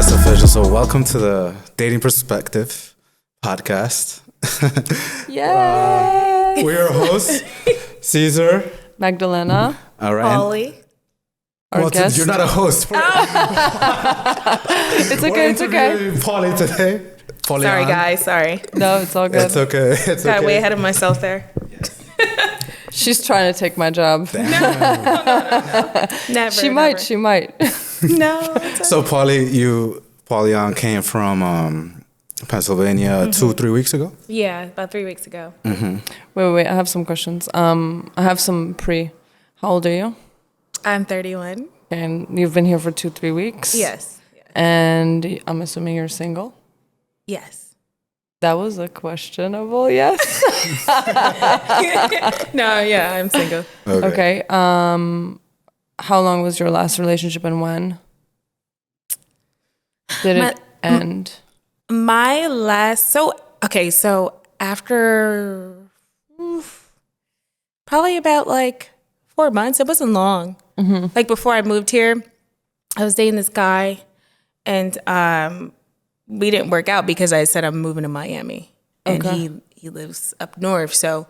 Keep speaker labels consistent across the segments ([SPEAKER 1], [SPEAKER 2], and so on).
[SPEAKER 1] It's official. So welcome to the Dating Perspective podcast.
[SPEAKER 2] Yay!
[SPEAKER 1] We're your hosts, Caesar,
[SPEAKER 2] Magdalena,
[SPEAKER 1] all right.
[SPEAKER 3] Pauly.
[SPEAKER 2] our guest.
[SPEAKER 1] You're not a host.
[SPEAKER 2] It's okay, it's okay.
[SPEAKER 1] Pauly today. Pauly
[SPEAKER 3] Sorry,
[SPEAKER 1] on.
[SPEAKER 3] guys. Sorry.
[SPEAKER 2] No, it's all good.
[SPEAKER 1] It's okay. It's
[SPEAKER 3] Got
[SPEAKER 1] okay.
[SPEAKER 3] way ahead of myself there.
[SPEAKER 2] She's trying to take my job.
[SPEAKER 3] Never.
[SPEAKER 2] She might, she might.
[SPEAKER 3] No. It's
[SPEAKER 1] So Pauly came from Pennsylvania 2-3 weeks ago.
[SPEAKER 3] yeah, about 3 weeks ago.
[SPEAKER 2] Wait, I have some questions. I have some How old are you?
[SPEAKER 3] I'm 31.
[SPEAKER 2] And you've been here for 2-3 weeks?
[SPEAKER 3] Yes.
[SPEAKER 2] And I'm assuming you're single?
[SPEAKER 3] Yes.
[SPEAKER 2] That was a questionable yes.
[SPEAKER 3] No, yeah, I'm single.
[SPEAKER 2] Okay. How long was your last relationship and when? Did it end?
[SPEAKER 3] My last, so after probably about like 4 months, it wasn't long. Like before I moved here, I was dating this guy and we didn't work out because I said I'm moving to Miami and he lives up north. So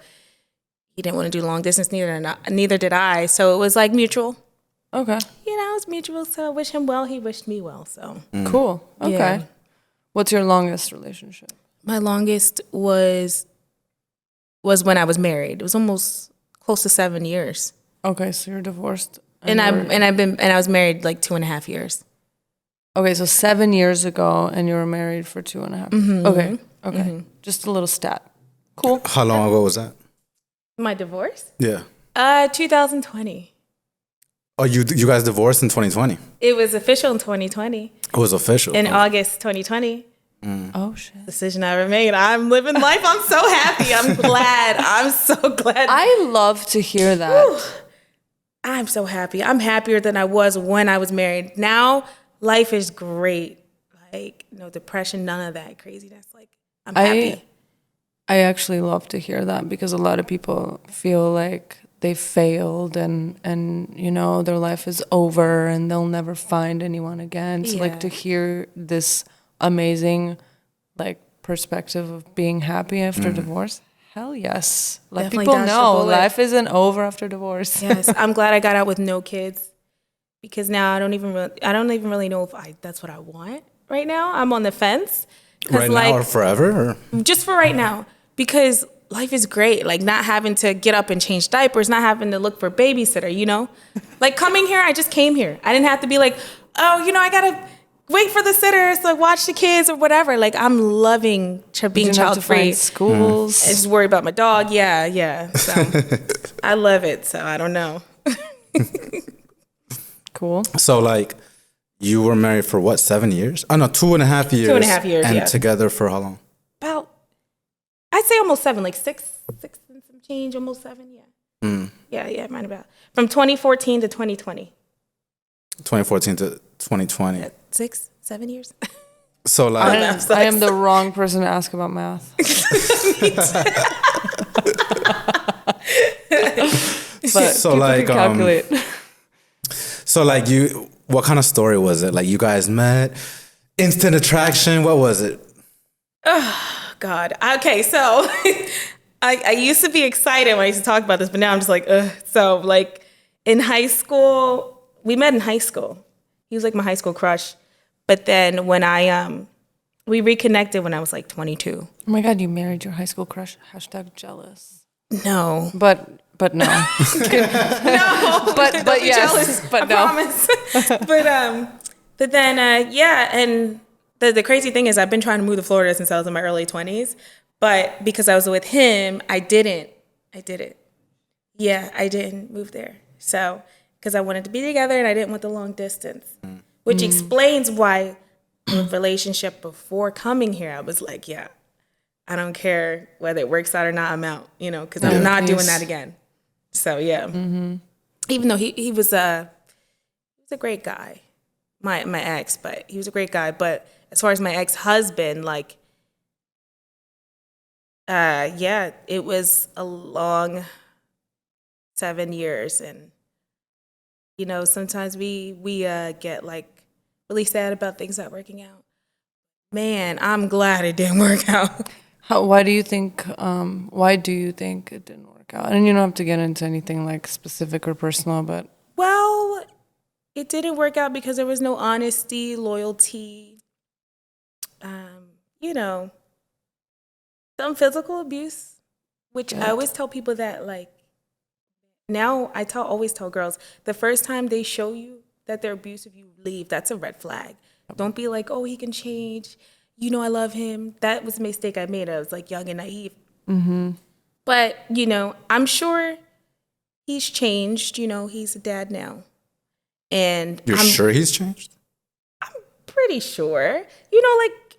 [SPEAKER 3] he didn't want to do long distance, neither did I. So it was like mutual.
[SPEAKER 2] Okay.
[SPEAKER 3] You know, it's mutual. So I wish him well. He wished me well. So
[SPEAKER 2] Cool. Okay.
[SPEAKER 3] Yeah.
[SPEAKER 2] What's your longest relationship?
[SPEAKER 3] my longest was when I was married. It was almost close to 7 years.
[SPEAKER 2] Okay, so you're divorced.
[SPEAKER 3] And I was married like 2.5 years.
[SPEAKER 2] Okay, so 7 years ago, and you were married for 2.5. Okay. Just a little stat. Cool.
[SPEAKER 1] How long ago was that?
[SPEAKER 3] My divorce?
[SPEAKER 1] Yeah.
[SPEAKER 3] 2020.
[SPEAKER 1] Oh, you guys divorced in 2020?
[SPEAKER 3] It was official in 2020.
[SPEAKER 1] It was official.
[SPEAKER 3] In August 2020.
[SPEAKER 2] Oh shit.
[SPEAKER 3] Decision I ever made. I'm living life. I'm so happy. I'm glad. I'm so glad.
[SPEAKER 2] I love to hear that.
[SPEAKER 3] I'm so happy. I'm happier than I was when I was married. Now, life is great. Like, no depression, none of that craziness. Like, I'm happy.
[SPEAKER 2] I actually love to hear that because a lot of people feel like they failed and you know their life is over and they'll never find anyone again. So like to hear this amazing like perspective of being happy after divorce. Hell yes. Let
[SPEAKER 3] Definitely
[SPEAKER 2] people
[SPEAKER 3] dodged the
[SPEAKER 2] know
[SPEAKER 3] bullet.
[SPEAKER 2] life isn't over after divorce.
[SPEAKER 3] Yes, I'm glad I got out with no kids because now I don't even really know if that's what I want right now. I'm on the fence.
[SPEAKER 1] right now or forever? Or?
[SPEAKER 3] Just for right now, because life is great. Like not having to get up and change diapers, not having to look for a babysitter, you know? Like coming here, I just came here. I didn't have to be like, oh, you know, I gotta wait for the sitters to watch the kids or whatever. Like I'm loving being child free.
[SPEAKER 2] Schools.
[SPEAKER 3] I just worry about my dog. Yeah. So I love it. So I don't know.
[SPEAKER 2] Cool.
[SPEAKER 1] So like you were married for what, 7 years? Oh no, 2.5 years.
[SPEAKER 3] 2.5 years,
[SPEAKER 1] And
[SPEAKER 3] yeah.
[SPEAKER 1] together for how long?
[SPEAKER 3] About, I'd say almost 7, like six and some change, almost 7. Yeah. Yeah, mine about. From 2014 to 2020.
[SPEAKER 1] 2014 to 2020.
[SPEAKER 3] 6, 7 years.
[SPEAKER 1] So like
[SPEAKER 2] I am the wrong person to ask about math. But
[SPEAKER 1] So
[SPEAKER 2] people
[SPEAKER 1] like
[SPEAKER 2] can calculate.
[SPEAKER 1] so like you, what kind of story was it? Like you guys met, instant attraction, what was it?
[SPEAKER 3] God. Okay, so I used to be excited when I used to talk about this, but now I'm just like, ugh. So like in high school, we met in high school. He was like my high school crush. But then when we reconnected when I was like 22.
[SPEAKER 2] Oh my God, you married your high school crush. #, jealous.
[SPEAKER 3] No.
[SPEAKER 2] But no.
[SPEAKER 3] No.
[SPEAKER 2] But
[SPEAKER 3] Don't be
[SPEAKER 2] yes.
[SPEAKER 3] jealous,
[SPEAKER 2] But
[SPEAKER 3] I
[SPEAKER 2] no.
[SPEAKER 3] promise. but then and the crazy thing is I've been trying to move to Florida since I was in my early 20s, but because I was with him, I didn't. Yeah, I didn't move there. So because I wanted to be together and I didn't want the long distance, which explains why the relationship before coming here, I was like, yeah, I don't care whether it works out or not, I'm out, you know, because I'm not doing that again. So yeah, even though he was a great guy, my ex, but he was a great guy. But as far as my ex-husband, like, it was a long 7 years, and you know, sometimes we get like really sad about things not working out. Man, I'm glad it didn't work out.
[SPEAKER 2] Why do you think it didn't work out? And you don't have to get into anything like specific or personal, but
[SPEAKER 3] Well, it didn't work out because there was no honesty, loyalty, you know, some physical abuse, which I always tell people that, like, now always tell girls, the first time they show you that they're abusive, you leave. That's a red flag. Don't be like, oh, he can change. You know, I love him. That was a mistake I made. I was like young and naive. Mm-hmm. But, you know, I'm sure he's changed. You know, he's a dad now. And
[SPEAKER 1] You're sure he's changed?
[SPEAKER 3] pretty sure. You know, like,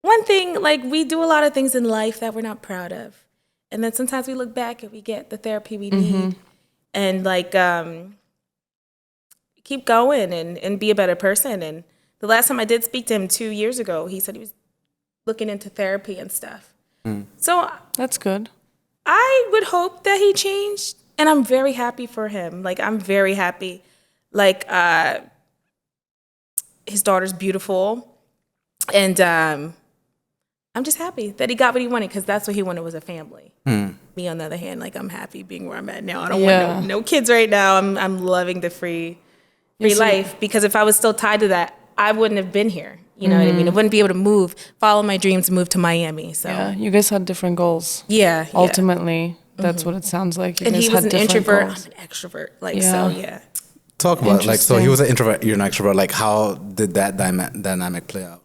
[SPEAKER 3] one thing, like, we do a lot of things in life that we're not proud of. And then sometimes we look back and we get the therapy we need. And, like, keep going and be a better person. And the last time I did speak to him 2 years ago, he said he was looking into therapy and stuff. So
[SPEAKER 2] that's good.
[SPEAKER 3] I would hope that he changed. And I'm very happy for him. Like, I'm very happy. Like, his daughter's beautiful. And I'm just happy that he got what he wanted, because that's what he wanted, was a family. Me, on the other hand, like, I'm happy being where I'm at now. I don't want no kids right now. I'm loving the free life, because if I was still tied to that, I wouldn't have been here. You know what I mean? I wouldn't be able to follow my dreams, move to Miami. So
[SPEAKER 2] yeah, you guys had different goals.
[SPEAKER 3] Yeah.
[SPEAKER 2] Ultimately, that's what it sounds like. You
[SPEAKER 3] and
[SPEAKER 2] guys
[SPEAKER 3] he was
[SPEAKER 2] had
[SPEAKER 3] an introvert.
[SPEAKER 2] goals.
[SPEAKER 3] I'm an extrovert. Like, so yeah.
[SPEAKER 1] Talk about, like, so he was an introvert, you're an extrovert. Like, how did that dynamic play out?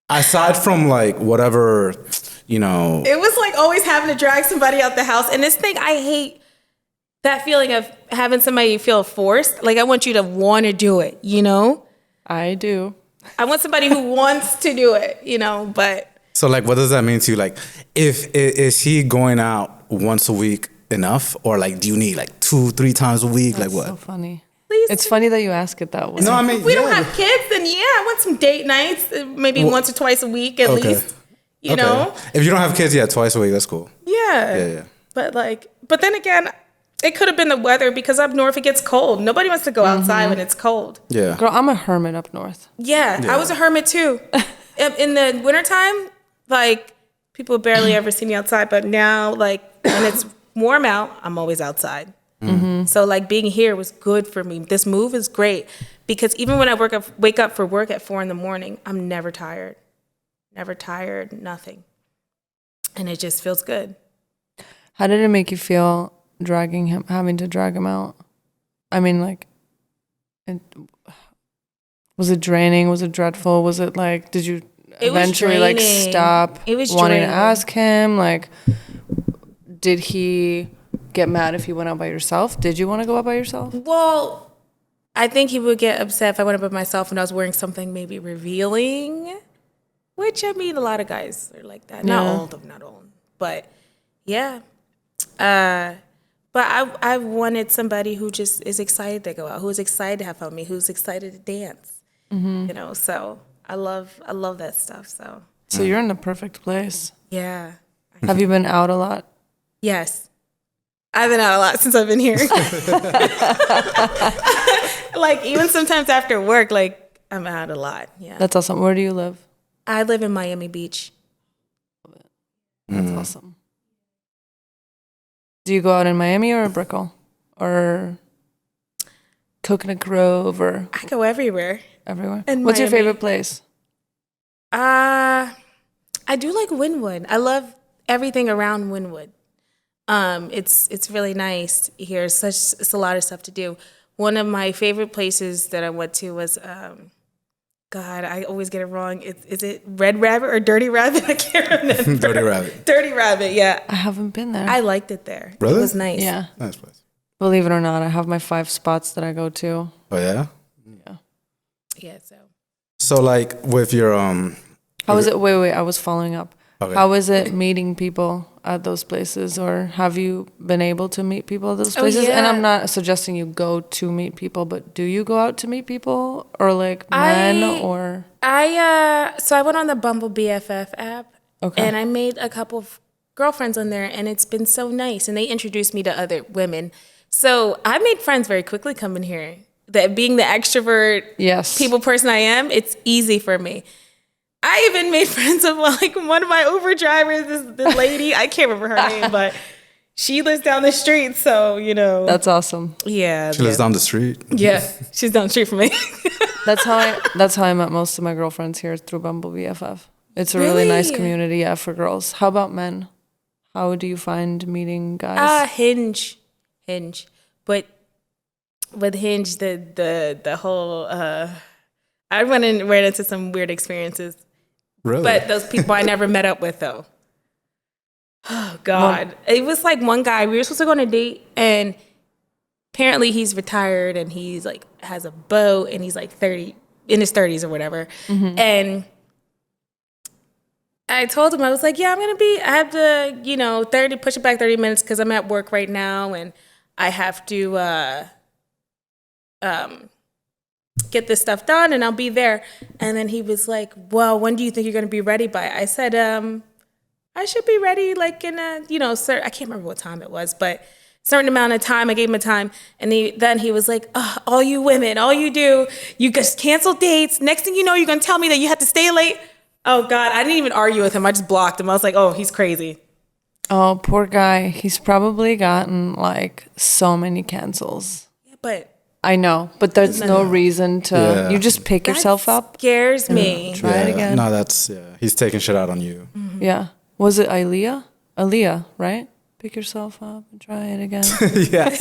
[SPEAKER 1] Aside from, like, whatever, you know.
[SPEAKER 3] It was like always having to drag somebody out the house. And this thing, I hate that feeling of having somebody feel forced. Like, I want you to want to do it, you know?
[SPEAKER 2] I do.
[SPEAKER 3] I want somebody who wants to do it, you know, but.
[SPEAKER 1] So, like, what does that mean to you? Like, is he going out once a week enough? Or, like, do you need, like, 2-3 times a week?
[SPEAKER 2] That's
[SPEAKER 1] like, what?
[SPEAKER 2] so funny.
[SPEAKER 3] Please.
[SPEAKER 2] It's funny that you ask it that way.
[SPEAKER 1] No, I mean,
[SPEAKER 3] If we don't have kids, then yeah, I want some date nights, maybe once or twice a week at least, you know?
[SPEAKER 1] If you don't have kids, yeah, twice a week, that's cool.
[SPEAKER 3] Yeah.
[SPEAKER 1] Yeah.
[SPEAKER 3] But then again, it could have been the weather, because up north it gets cold. Nobody wants to go outside when it's cold.
[SPEAKER 1] Yeah.
[SPEAKER 2] Girl, I'm a hermit up north.
[SPEAKER 3] Yeah, I was a hermit too. In the wintertime, like, people barely ever see me outside, but now, like, when it's warm out, I'm always outside. So, like, being here was good for me. This move is great, because even when I wake up for work at 4 a.m, I'm never tired. Never tired, nothing. And it just feels good.
[SPEAKER 2] How did it make you feel having to drag him out? I mean, like, was it draining? Was it dreadful? Was it like, did you eventually like stop wanting to ask him? Like, did he get mad if you went out by yourself? Did you want to go out by yourself?
[SPEAKER 3] Well, I think he would get upset if I went out by myself and I was wearing something maybe revealing, which, I mean, a lot of guys are like that. Not all of them, not all. But yeah. But I wanted somebody who just is excited to go out, who is excited to have fun with me, who's excited to dance. You know, so I love that stuff. So
[SPEAKER 2] you're in the perfect place.
[SPEAKER 3] Yeah.
[SPEAKER 2] Have you been out a lot?
[SPEAKER 3] Yes. I've been out a lot since I've been here. Like, even sometimes after work, like, I'm out a lot. Yeah.
[SPEAKER 2] That's awesome. Where do you live?
[SPEAKER 3] I live in Miami Beach.
[SPEAKER 2] That's awesome. Do you go out in Miami or Brickell or Coconut Grove or?
[SPEAKER 3] I go everywhere.
[SPEAKER 2] Everywhere.
[SPEAKER 3] Miami.
[SPEAKER 2] What's your favorite place?
[SPEAKER 3] I do like Wynwood. I love everything around Wynwood. It's really nice here. It's a lot of stuff to do. One of my favorite places that I went to was, God, I always get it wrong. Is it Red Rabbit or Dirty Rabbit? I can't remember.
[SPEAKER 1] Dirty Rabbit.
[SPEAKER 3] Dirty Rabbit, yeah.
[SPEAKER 2] I haven't been there.
[SPEAKER 3] I liked it there.
[SPEAKER 1] Really?
[SPEAKER 3] It was nice.
[SPEAKER 2] Yeah.
[SPEAKER 1] Nice place.
[SPEAKER 2] Believe it or not, I have my 5 spots that I go to.
[SPEAKER 1] Oh, yeah?
[SPEAKER 2] Yeah.
[SPEAKER 3] Yeah,
[SPEAKER 1] So, like, with your
[SPEAKER 2] How was it? Wait, I was following up.
[SPEAKER 1] Okay.
[SPEAKER 2] How is it meeting people at those places, or have you been able to meet people at those places?
[SPEAKER 3] yeah.
[SPEAKER 2] And I'm not suggesting you go to meet people, but do you go out to meet people, or like men, or?
[SPEAKER 3] So I went on the Bumble BFF app,
[SPEAKER 2] Okay.
[SPEAKER 3] and I made a couple of girlfriends on there, and it's been so nice. And they introduced me to other women, so I made friends very quickly coming here. that being the extrovert
[SPEAKER 2] yes.
[SPEAKER 3] people person I am, it's easy for me. I even made friends with like one of my Uber drivers, this lady, I can't remember her name, but she lives down the street, so, you know.
[SPEAKER 2] That's awesome.
[SPEAKER 3] Yeah.
[SPEAKER 1] She lives down the street.
[SPEAKER 3] Yeah, she's down the street from me.
[SPEAKER 2] That's how I met most of my girlfriends here through Bumble BFF. It's a really nice community, yeah, for girls. How about men? How do you find meeting guys?
[SPEAKER 3] Hinge. But with Hinge, the whole I ran into some weird experiences.
[SPEAKER 1] Really?
[SPEAKER 3] But those people I never met up with though. Oh God. It was like one guy, we were supposed to go on a date, and apparently he's retired and he's like has a boat and he's like 30 in his 30s or whatever. Mm-hmm. And I told him, I was like, yeah, I have to, push it back 30 minutes because I'm at work right now and I have to get this stuff done and I'll be there. And then he was like, well, when do you think you're going to be ready by? I said, I should be ready like in a, I can't remember what time it was, but certain amount of time. I gave him a time. And then he was like, oh, all you women, all you do, you just cancel dates. Next thing you know, you're going to tell me that you have to stay late. Oh, God, I didn't even argue with him. I just blocked him. I was like, oh, he's crazy.
[SPEAKER 2] Oh, poor guy. He's probably gotten like so many cancels.
[SPEAKER 3] Yeah, but
[SPEAKER 2] I know, but there's no reason to, you just pick yourself up.
[SPEAKER 3] Scares me.
[SPEAKER 2] Try it again.
[SPEAKER 1] No, he's taking shit out on you.
[SPEAKER 2] Mm-hmm. Yeah. Was it Aaliyah? Aaliyah, right? Pick yourself up and try it again.
[SPEAKER 3] Yeah.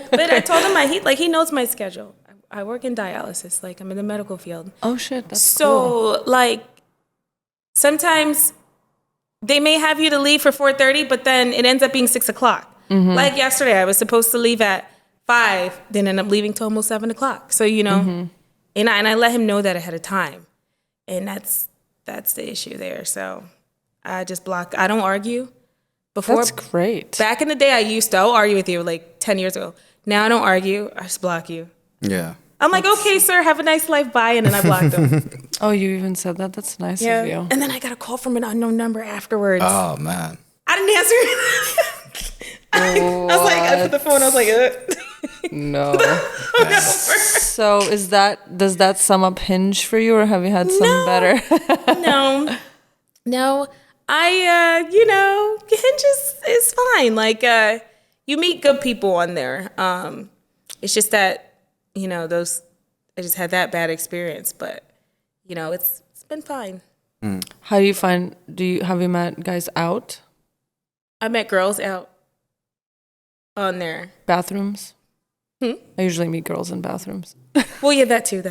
[SPEAKER 3] But I told him he knows my schedule. I work in dialysis, like I'm in the medical field.
[SPEAKER 2] Oh shit, that's cool.
[SPEAKER 3] So like sometimes they may have you to leave for 4:30, but then it ends up being 6 o'clock. Mm-hmm. Like yesterday, I was supposed to leave at 5, then end up leaving till almost 7 o'clock. So and I let him know that ahead of time, and that's the issue there. So I just block. I don't argue. Before,
[SPEAKER 2] that's great.
[SPEAKER 3] Back in the day, I used to argue with you like 10 years ago. Now I don't argue. I just block you.
[SPEAKER 1] Yeah.
[SPEAKER 3] I'm like, okay, sir, have a nice life, bye, and then I blocked them.
[SPEAKER 2] Oh, you even said that? That's nice of you.
[SPEAKER 3] And then I got a call from an unknown number afterwards.
[SPEAKER 1] Oh, man.
[SPEAKER 3] I didn't answer. I was like, I put the phone, I was like,
[SPEAKER 2] No. So does that sum up Hinge for you, or have you had some better?
[SPEAKER 3] No. Hinge is fine. Like, you meet good people on there. It's just that, I just had that bad experience, but, it's been fine.
[SPEAKER 2] Mm. How do you find, have you met guys out?
[SPEAKER 3] I met girls out on there.
[SPEAKER 2] Bathrooms? I usually meet girls in bathrooms.
[SPEAKER 3] Well, yeah, that too.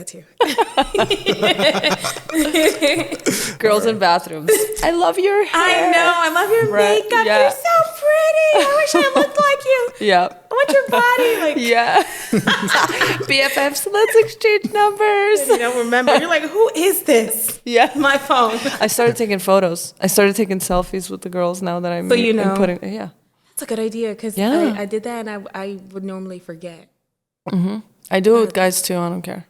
[SPEAKER 2] Girls in bathrooms. I love your hair.
[SPEAKER 3] I know. I love your makeup. Yeah. You're so pretty. I wish I looked like you.
[SPEAKER 2] Yeah.
[SPEAKER 3] I want your body. Like,
[SPEAKER 2] yeah. BFFs, let's exchange numbers.
[SPEAKER 3] And you don't remember. You're like, who is this?
[SPEAKER 2] Yeah.
[SPEAKER 3] My phone.
[SPEAKER 2] I started taking photos. I started taking selfies with the girls now that I'm
[SPEAKER 3] yeah. That's a good idea because I did that and I would normally forget.
[SPEAKER 2] Mm-hmm. I do it with guys too. I don't care.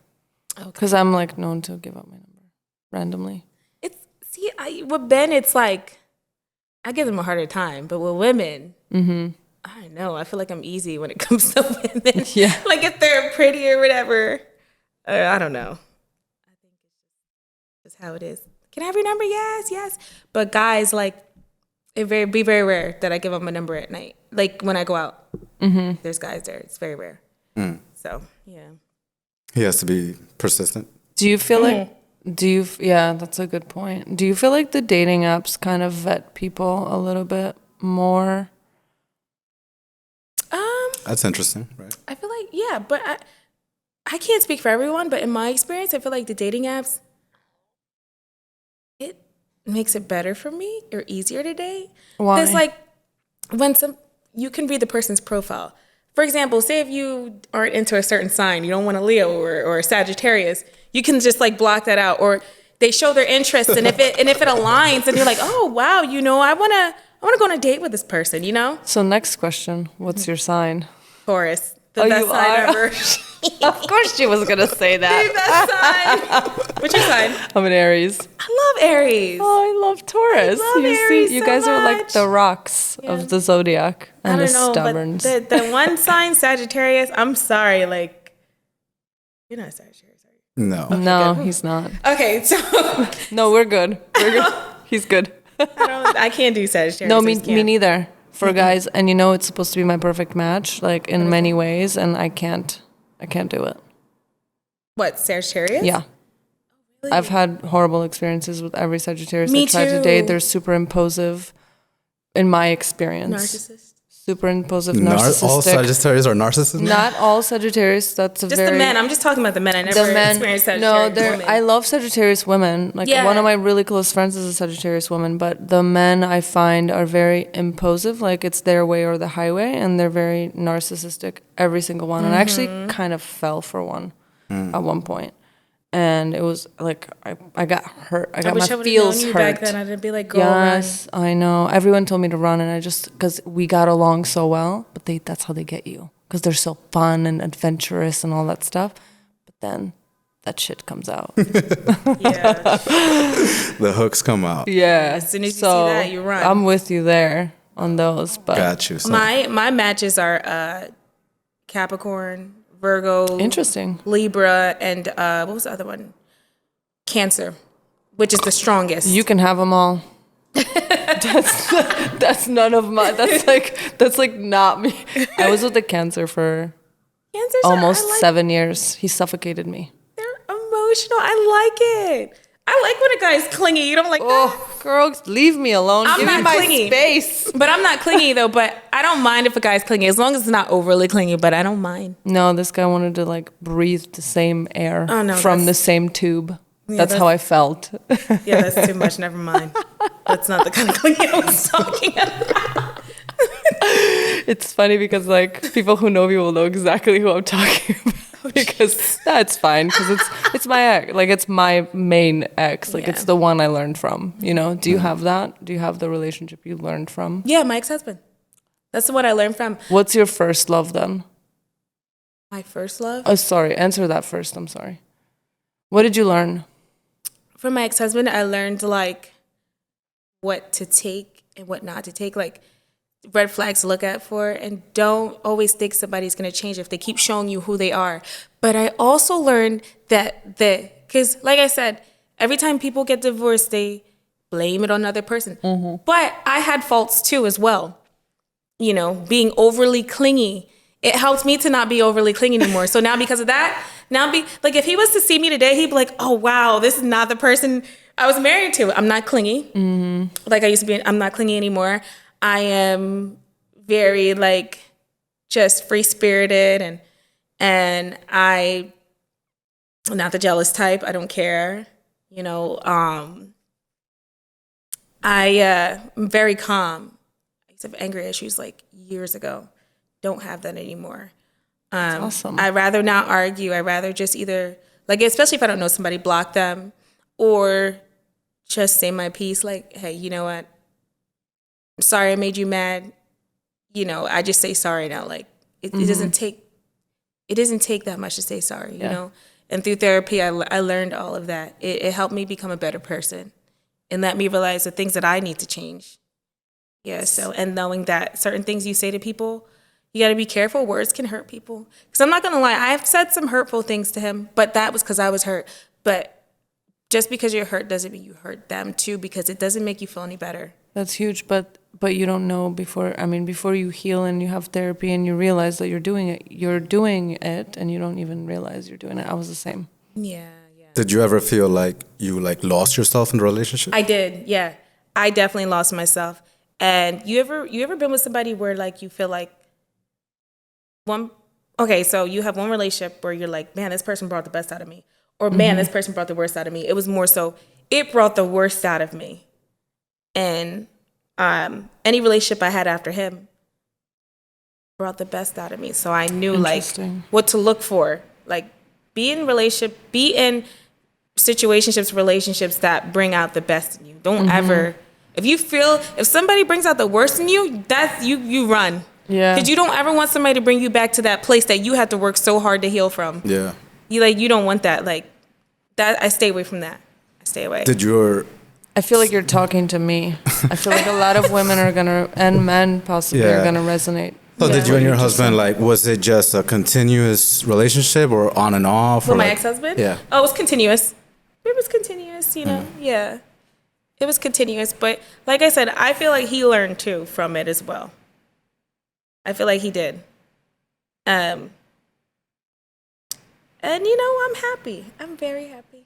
[SPEAKER 2] Because I'm like known to give up my number randomly.
[SPEAKER 3] With Ben, it's like I give them a harder time, but with women, I don't know. I feel like I'm easy when it comes to women.
[SPEAKER 2] Yeah,
[SPEAKER 3] like if they're pretty or whatever. I don't know. I think it's just how it is. Can I have your number? Yes. But guys, like it be very rare that I give them a number at night. Like when I go out, there's guys there. It's very rare. So, yeah.
[SPEAKER 1] He has to be persistent.
[SPEAKER 2] Do you feel like, yeah, that's a good point. Do you feel like the dating apps kind of vet people a little bit more?
[SPEAKER 1] That's interesting, right?
[SPEAKER 3] I feel like, yeah, but I can't speak for everyone, but in my experience, I feel like the dating apps, it makes it better for me or easier to date.
[SPEAKER 2] Why?
[SPEAKER 3] Because like you can read the person's profile. For example, say if you aren't into a certain sign, you don't want a Leo or a Sagittarius, you can just like block that out. Or they show their interest, and if it aligns, then you're like, oh wow, I wanna go on a date with this person,
[SPEAKER 2] So next question, what's your sign?
[SPEAKER 3] Taurus. The best sign ever.
[SPEAKER 2] Of course she was going to say
[SPEAKER 3] The
[SPEAKER 2] that.
[SPEAKER 3] best sign. What's your sign?
[SPEAKER 2] I'm an Aries.
[SPEAKER 3] I love Aries.
[SPEAKER 2] Oh, I love Taurus.
[SPEAKER 3] I love Aries
[SPEAKER 2] you
[SPEAKER 3] so
[SPEAKER 2] guys are like
[SPEAKER 3] much.
[SPEAKER 2] the rocks of the zodiac and
[SPEAKER 3] I
[SPEAKER 2] the
[SPEAKER 3] don't know,
[SPEAKER 2] stubborns.
[SPEAKER 3] but the one sign, Sagittarius, I'm sorry, like, you're not Sagittarius, are you?
[SPEAKER 1] No.
[SPEAKER 2] No, he's not.
[SPEAKER 3] Okay, so
[SPEAKER 2] No, we're good. We're good. He's good.
[SPEAKER 3] I can't do Sagittarius.
[SPEAKER 2] No,
[SPEAKER 3] I
[SPEAKER 2] me
[SPEAKER 3] just can't.
[SPEAKER 2] neither. For guys, and it's supposed to be my perfect match, like in many ways, and I can't do it.
[SPEAKER 3] What, Sagittarius?
[SPEAKER 2] Yeah. I've had horrible experiences with every Sagittarius
[SPEAKER 3] Me
[SPEAKER 2] I tried to
[SPEAKER 3] too.
[SPEAKER 2] date. They're super imposive, in my experience.
[SPEAKER 3] Narcissist.
[SPEAKER 2] Super imposive,
[SPEAKER 1] All
[SPEAKER 2] narcissistic.
[SPEAKER 1] Sagittarius are narcissists?
[SPEAKER 2] Not all Sagittarius. That's a
[SPEAKER 3] Just
[SPEAKER 2] very
[SPEAKER 3] the men. I'm just talking about the men. I never
[SPEAKER 2] the men.
[SPEAKER 3] experienced
[SPEAKER 2] No,
[SPEAKER 3] Sagittarius women.
[SPEAKER 2] I love Sagittarius women. Like
[SPEAKER 3] Yeah.
[SPEAKER 2] one of my really close friends is a Sagittarius woman, but the men I find are very imposive. Like it's their way or the highway, and they're very narcissistic. Every single one. And I actually kind of fell for one at one point. And it was like I got hurt. I got
[SPEAKER 3] wish
[SPEAKER 2] my
[SPEAKER 3] I would have
[SPEAKER 2] feels
[SPEAKER 3] known you
[SPEAKER 2] hurt.
[SPEAKER 3] back then. I'd be like, girl, run.
[SPEAKER 2] Yes, I know. Everyone told me to run, and I just because we got along so well. But that's how they get you because they're so fun and adventurous and all that stuff. But then that shit comes out.
[SPEAKER 3] Yeah.
[SPEAKER 1] The hooks come out.
[SPEAKER 2] Yeah.
[SPEAKER 3] As soon as you see that, you run.
[SPEAKER 2] I'm with you there on those. But
[SPEAKER 1] Got you. So.
[SPEAKER 3] My matches are Capricorn, Virgo,
[SPEAKER 2] interesting.
[SPEAKER 3] Libra, and what was the other one? Cancer, which is the strongest.
[SPEAKER 2] You can have them all. that's none of my. That's like not me. I was with the Cancer for
[SPEAKER 3] Cancers
[SPEAKER 2] almost
[SPEAKER 3] are,
[SPEAKER 2] 7 years. He suffocated me.
[SPEAKER 3] they're emotional. I like it. I like when a guy's clingy. You don't like that?
[SPEAKER 2] Oh, girl, leave me alone.
[SPEAKER 3] I'm
[SPEAKER 2] Give me
[SPEAKER 3] not
[SPEAKER 2] my
[SPEAKER 3] clingy.
[SPEAKER 2] space.
[SPEAKER 3] But I'm not clingy though. But I don't mind if a guy's clingy as long as it's not overly clingy. But I don't mind.
[SPEAKER 2] No, this guy wanted to like breathe the same air
[SPEAKER 3] Oh, no,
[SPEAKER 2] from the
[SPEAKER 3] that's-
[SPEAKER 2] same tube.
[SPEAKER 3] Yeah,
[SPEAKER 2] that's how I felt.
[SPEAKER 3] Yeah, that's too much. Never mind. That's not the kind of clingy I was talking about.
[SPEAKER 2] It's funny because like people who know me will know exactly who I'm talking about because that's fine because it's my ex, like it's my main ex, like it's
[SPEAKER 3] Yeah.
[SPEAKER 2] the one I learned from. Do you have that? Do you have the relationship you learned from?
[SPEAKER 3] Yeah, my ex-husband. That's the one I learned from.
[SPEAKER 2] What's your first love then?
[SPEAKER 3] My first love.
[SPEAKER 2] Oh, sorry. Answer that first. I'm sorry. What did you learn?
[SPEAKER 3] From my ex-husband, I learned like what to take and what not to take, like red flags to look out for, and don't always think somebody's going to change if they keep showing you who they are. But I also learned that because like I said, every time people get divorced, they blame it on another person. But I had faults too as well. Being overly clingy. It helps me to not be overly clingy anymore. So now because of that, like if he was to see me today, he'd be like, oh, wow, this is not the person I was married to. I'm not clingy. Like I used to be. I'm not clingy anymore. I am very like just free-spirited and I'm not the jealous type. I don't care. I'm very calm. I used to have anger issues like years ago. Don't have that anymore.
[SPEAKER 2] That's awesome.
[SPEAKER 3] I'd rather not argue. I'd rather just either, like, especially if I don't know somebody, block them or just say my piece. Like, hey, you know what? I'm sorry I made you mad. I just say sorry now. Like, it doesn't take that much to say sorry, you know? And through therapy, I learned all of that. It helped me become a better person and let me realize the things that I need to change. Yeah, so, and knowing that certain things you say to people, you got to be careful. Words can hurt people. Because I'm not going to lie, I've said some hurtful things to him, but that was because I was hurt. But just because you're hurt doesn't mean you hurt them too, because it doesn't make you feel any better.
[SPEAKER 2] That's huge, but you don't know before you heal and you have therapy and you realize that you're doing it and you don't even realize you're doing it. I was the same.
[SPEAKER 3] Yeah.
[SPEAKER 1] Did you ever feel like you lost yourself in the relationship?
[SPEAKER 3] I did, yeah. I definitely lost myself. And you ever been with somebody where like you feel like so you have one relationship where you're like, man, this person brought the best out of me. Or man, this person brought the worst out of me. It was more so it brought the worst out of me. And any relationship I had after him brought the best out of me. So I knew like what to look for. Like be in relationships that bring out the best in you. Don't ever, if somebody brings out the worst in you, that's you run.
[SPEAKER 2] Yeah.
[SPEAKER 3] Because you don't ever want somebody to bring you back to that place that you had to work so hard to heal from.
[SPEAKER 1] Yeah.
[SPEAKER 3] You don't want that. Like, that, I stay away from that. I stay away.
[SPEAKER 2] I feel like you're talking to me. I feel like a lot of women are gonna, and men possibly, are gonna resonate.
[SPEAKER 1] So did you and your husband, like, was it just a continuous relationship or on and off?
[SPEAKER 3] With my
[SPEAKER 1] like,
[SPEAKER 3] ex-husband?
[SPEAKER 1] Yeah.
[SPEAKER 3] Oh, it was continuous. It was continuous, you know. Yeah. It was continuous. But like I said, I feel like he learned, too, from it as well. I feel like he did. And, you know, I'm happy. I'm very happy.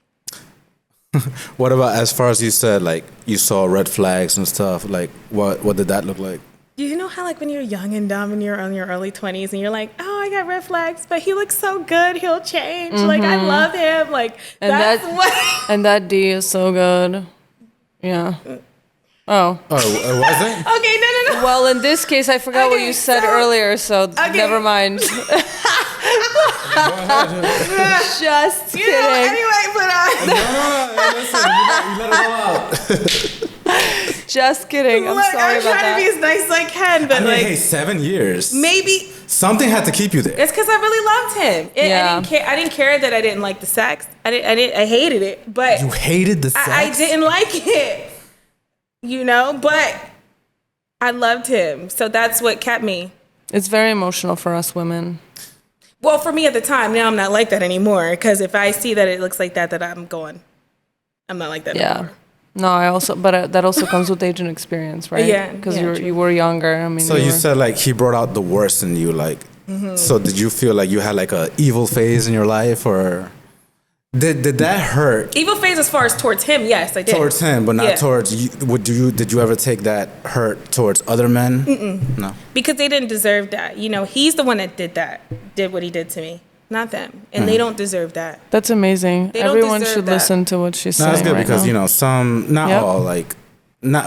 [SPEAKER 1] What about, as far as you said, like, you saw red flags and stuff, like, what did that look like?
[SPEAKER 3] You know how, like, when you're young and dumb and you're in your early 20s and you're like, oh, I got red flags, but he looks so good, he'll change. Like, I love him. Like,
[SPEAKER 2] And
[SPEAKER 3] that's
[SPEAKER 2] that,
[SPEAKER 3] what...
[SPEAKER 2] and that D is so good. Yeah. Oh.
[SPEAKER 1] Oh, it wasn't?
[SPEAKER 3] Okay, no.
[SPEAKER 2] Well, in this case, I forgot what
[SPEAKER 3] Okay,
[SPEAKER 2] you said
[SPEAKER 3] so-
[SPEAKER 2] earlier, so
[SPEAKER 3] Okay.
[SPEAKER 2] never mind. Just kidding.
[SPEAKER 3] You know, anyway, but
[SPEAKER 1] Listen, you let it go out.
[SPEAKER 2] Just kidding. I'm
[SPEAKER 3] look,
[SPEAKER 2] sorry
[SPEAKER 3] I'm
[SPEAKER 2] about
[SPEAKER 3] trying to be
[SPEAKER 2] that.
[SPEAKER 3] as nice as I can, but
[SPEAKER 1] I mean,
[SPEAKER 3] like,
[SPEAKER 1] hey, 7 years.
[SPEAKER 3] maybe
[SPEAKER 1] Something had to keep you there.
[SPEAKER 3] it's because I really loved him.
[SPEAKER 2] Yeah.
[SPEAKER 3] I didn't care that I didn't like the sex. I hated it, but
[SPEAKER 1] You hated the sex?
[SPEAKER 3] I didn't like it. You know, but I loved him, so that's what kept me.
[SPEAKER 2] It's very emotional for us women.
[SPEAKER 3] Well, for me at the time, now I'm not like that anymore. Because if I see that it looks like that, I'm not like that
[SPEAKER 2] Yeah.
[SPEAKER 3] anymore.
[SPEAKER 2] No, that also comes with age and experience, right?
[SPEAKER 3] Yeah,
[SPEAKER 2] Because
[SPEAKER 3] yeah,
[SPEAKER 2] you were younger. I mean,
[SPEAKER 1] So you said, like, he brought out the worst in you, like, so did you feel like you had, like, a evil phase in your life, or did that hurt
[SPEAKER 3] Evil phase as far as towards him, yes, I did.
[SPEAKER 1] towards him, but not
[SPEAKER 3] Yeah.
[SPEAKER 1] towards you? Did you ever take that hurt towards other men? No.
[SPEAKER 3] Because they didn't deserve that. You know, he's the one that did what he did to me, not them. And they don't deserve that.
[SPEAKER 2] that's amazing.
[SPEAKER 3] They don't
[SPEAKER 2] Everyone
[SPEAKER 3] deserve
[SPEAKER 2] should
[SPEAKER 3] that.
[SPEAKER 2] listen to what she's
[SPEAKER 1] No,
[SPEAKER 2] saying
[SPEAKER 1] that's good
[SPEAKER 2] right
[SPEAKER 1] because
[SPEAKER 2] now.
[SPEAKER 1] you know not
[SPEAKER 2] Yep.
[SPEAKER 1] all, like,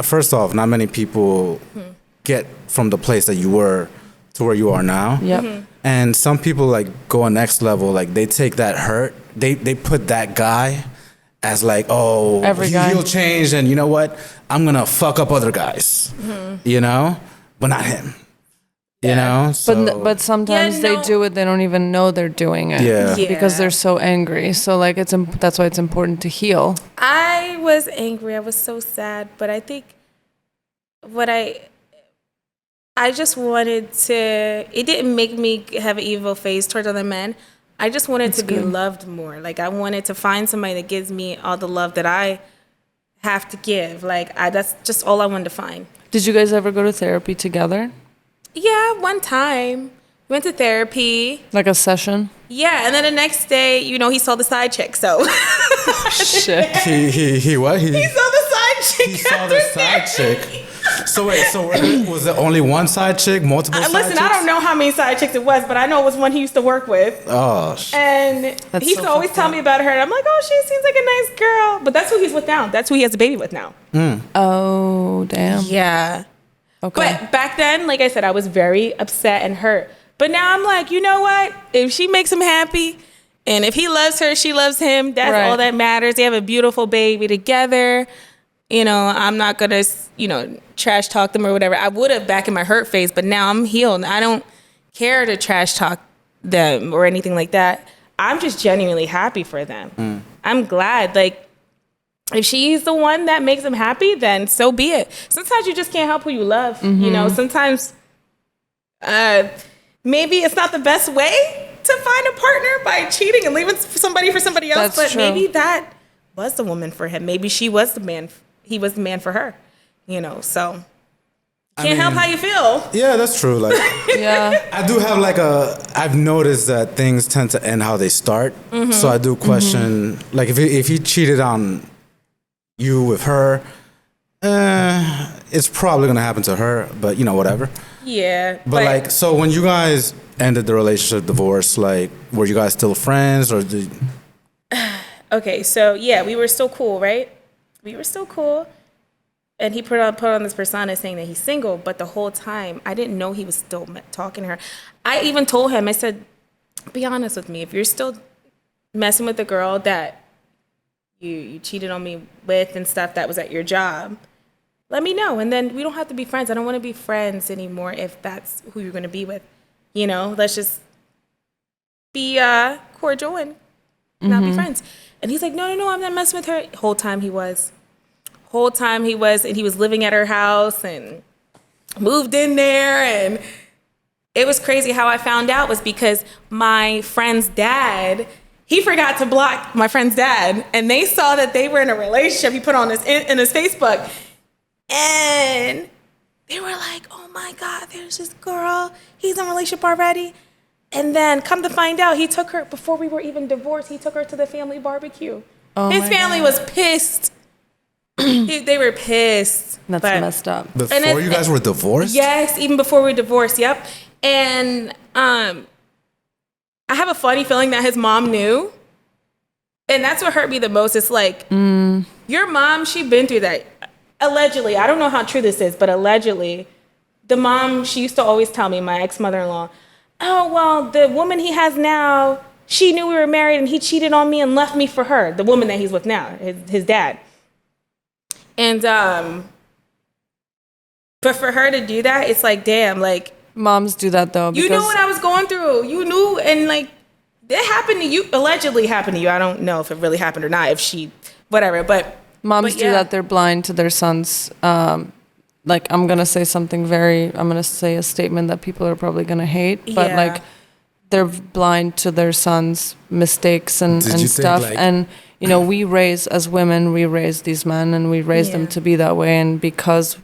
[SPEAKER 1] first off, not many people get from the place that you were to where you are now.
[SPEAKER 2] Yep.
[SPEAKER 1] And some people, like, go a next level, like they take that hurt, they put that guy as, like, oh,
[SPEAKER 2] Every guy.
[SPEAKER 1] he'll change, and you know what, I'm gonna fuck up other guys, you know, but not him, you know. So,
[SPEAKER 2] But sometimes
[SPEAKER 3] Yeah,
[SPEAKER 2] they
[SPEAKER 3] no.
[SPEAKER 2] do it. They don't even know they're doing it.
[SPEAKER 1] Yeah.
[SPEAKER 2] Because they're so angry. So like that's why it's important to heal.
[SPEAKER 3] I was angry. I was so sad. But I think I just wanted to, it didn't make me have an evil phase towards other men. I just wanted to be loved more. Like, I wanted to find somebody that gives me all the love that I have to give. Like, that's just all I wanted to find.
[SPEAKER 2] Did you guys ever go to therapy together?
[SPEAKER 3] Yeah, one time. Went to therapy.
[SPEAKER 2] Like a session?
[SPEAKER 3] Yeah, and then the next day, you know, he saw the side chick, so.
[SPEAKER 2] Shit.
[SPEAKER 1] he what
[SPEAKER 3] He saw the side chick.
[SPEAKER 1] he saw the side chick. So wait, was it only one side chick, multiple side
[SPEAKER 3] Listen,
[SPEAKER 1] chicks?
[SPEAKER 3] I don't know how many side chicks it was, but I know it was one he used to work with.
[SPEAKER 1] Oh,
[SPEAKER 3] And
[SPEAKER 2] That's
[SPEAKER 3] he used
[SPEAKER 2] so
[SPEAKER 3] to always
[SPEAKER 2] fucked
[SPEAKER 3] tell
[SPEAKER 2] up.
[SPEAKER 3] me about her. And I'm like, oh, she seems like a nice girl. But that's who he's with now. That's who he has a baby with now.
[SPEAKER 2] Oh, damn.
[SPEAKER 3] Yeah.
[SPEAKER 2] Okay.
[SPEAKER 3] But back then, like I said, I was very upset and hurt. But now I'm like, you know what? If she makes him happy, and if he loves her, she loves him, that's
[SPEAKER 2] Right.
[SPEAKER 3] all that matters. They have a beautiful baby together. You know, I'm not going to, you know, trash talk them or whatever. I would have back in my hurt phase, but now I'm healed. I don't care to trash talk them or anything like that. I'm just genuinely happy for them. I'm glad. Like, if she's the one that makes them happy, then so be it. Sometimes you just can't help who you love. You know, sometimes maybe it's not the best way to find a partner by cheating and leaving somebody for somebody else.
[SPEAKER 2] That's
[SPEAKER 3] but
[SPEAKER 2] true.
[SPEAKER 3] maybe that was the woman for him. Maybe she was the man. He was the man for her. You know, so can't help how you feel.
[SPEAKER 1] yeah, that's true. Like,
[SPEAKER 2] Yeah.
[SPEAKER 1] I do have like I've noticed that things tend to end how they start. So I do question, like, if he cheated on you with her, it's probably gonna happen to her. But you know, whatever.
[SPEAKER 3] Yeah,
[SPEAKER 1] But like, so when you guys ended the relationship, divorce, like, were you guys still friends, or did?
[SPEAKER 3] okay, so yeah, we were still cool, right? We were still cool. And he put on this persona saying that he's single, but the whole time I didn't know he was still talking to her. I even told him, I said, be honest with me. If you're still messing with the girl that you cheated on me with and stuff that was at your job, let me know. And then we don't have to be friends. I don't want to be friends anymore if that's who you're going to be with. You know, let's just be cordial and not be friends. And he's like, no, I'm not messing with her. Whole time he was. And he was living at her house and moved in there. And it was crazy. How I found out was because my friend's dad, he forgot to block my friend's dad. And they saw that they were in a relationship. He put on in his Facebook. And they were like, oh my God, there's this girl. He's in a relationship already. And then come to find out, he took her, before we were even divorced, he took her to the family barbecue.
[SPEAKER 2] Oh
[SPEAKER 3] his family was pissed. They were pissed.
[SPEAKER 2] That's messed up.
[SPEAKER 1] Before you guys were divorced?
[SPEAKER 3] Yes, even before we were divorced, yep. And I have a funny feeling that his mom knew. And that's what hurt me the most. It's like, your mom, she been through that. Allegedly, I don't know how true this is, but allegedly, the mom, she used to always tell me, my ex-mother-in-law, oh, well, the woman he has now, she knew we were married and he cheated on me and left me for her, the woman that he's with now, his dad. And, but for her to do that, it's like, damn, like.
[SPEAKER 2] Moms do that though.
[SPEAKER 3] You knew what I was going through. You knew, and like, that happened to you, allegedly happened to you. I don't know if it really happened or not, if she, whatever, but.
[SPEAKER 2] Moms do that. They're blind to their sons. Like, I'm going to say I'm going to say a statement that people are probably going to hate, but like, they're blind to their sons' mistakes and stuff. And, you know, we raise these men and we raise them to be that way. And because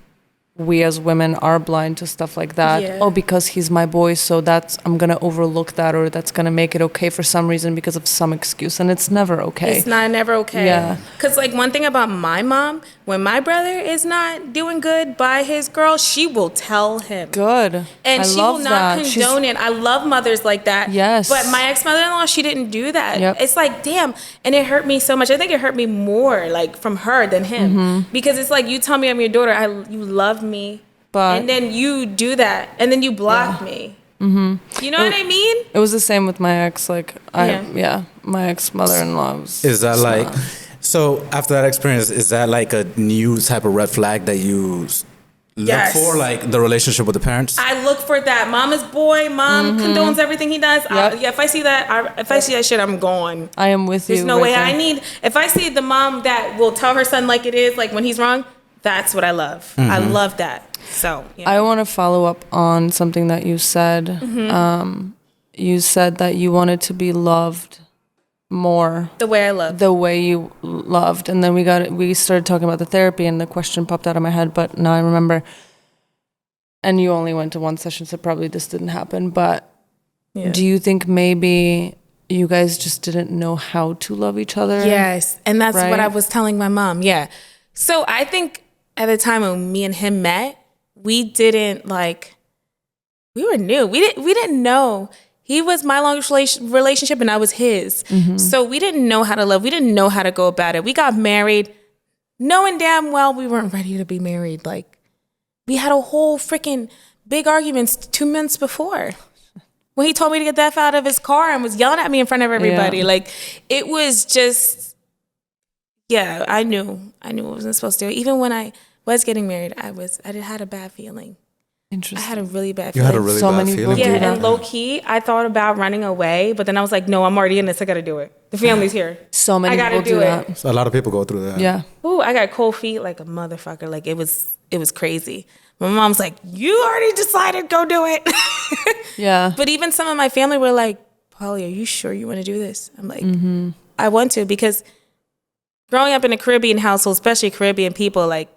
[SPEAKER 2] we as women are blind to stuff like that. Oh, because he's my boy, so I'm gonna overlook that, or that's gonna make it okay for some reason because of some excuse, and it's never okay.
[SPEAKER 3] It's never okay. Yeah. Because like one thing about my mom, when my brother is not doing good by his girl, she will tell him.
[SPEAKER 2] Good.
[SPEAKER 3] And she will not condone it. I love mothers like that.
[SPEAKER 2] Yes.
[SPEAKER 3] But my ex-mother-in-law, she didn't do that.
[SPEAKER 2] Yep.
[SPEAKER 3] It's like, damn. And it hurt me so much. I think it hurt me more like from her than him. Because it's like, you tell me I'm your daughter, you love me. And then you do that. And then you block me. Mm-hmm. You know what I mean?
[SPEAKER 2] It was the same with my ex. Like, my ex-mother-in-law was.
[SPEAKER 1] Is that like, so after that experience, is that like a new type of red flag that you look for, like the relationship with the parents?
[SPEAKER 3] I look for that. Mama's boy. Mom condones everything he does. If I see that, shit, I'm going.
[SPEAKER 2] I am with you.
[SPEAKER 3] There's no way. If I see the mom that will tell her son like it is, like when he's wrong, that's what I love. I love that. So
[SPEAKER 2] I want to follow up on something that you said. You said that you wanted to be loved more.
[SPEAKER 3] The way I loved.
[SPEAKER 2] The way you loved. And then we started talking about the therapy, and the question popped out of my head, but now I remember. And you only went to one session, so probably this didn't happen. But do you think maybe you guys just didn't know how to love each other?
[SPEAKER 3] Yes. And that's what I was telling my mom. Yeah. So I think at the time when me and him met, we didn't we were new. We didn't know. He was my longest relationship and I was his. So we didn't know how to love. We didn't know how to go about it. We got married knowing damn well we weren't ready to be married. Like, we had a whole freaking big arguments 2 months before when he told me to get the F out of his car and was yelling at me in front of everybody. Yeah. Like, it was just, I knew I wasn't supposed to. Even when I was getting married, I had a bad feeling.
[SPEAKER 2] Interesting.
[SPEAKER 3] I had a really bad feeling.
[SPEAKER 1] You had a really bad feeling?
[SPEAKER 3] Yeah, and low key, I thought about running away, but then I was like, no, I'm already in this. I got to do it. The family's here.
[SPEAKER 2] So many people do that.
[SPEAKER 1] So a lot of people go through that.
[SPEAKER 2] Yeah.
[SPEAKER 3] Ooh, I got cold feet like a motherfucker. Like, it was crazy. My mom's like, you already decided, go do it.
[SPEAKER 2] Yeah.
[SPEAKER 3] But even some of my family were like, Pauly, are you sure you want to do this? I'm like, I want to, because growing up in a Caribbean household, especially Caribbean people, like,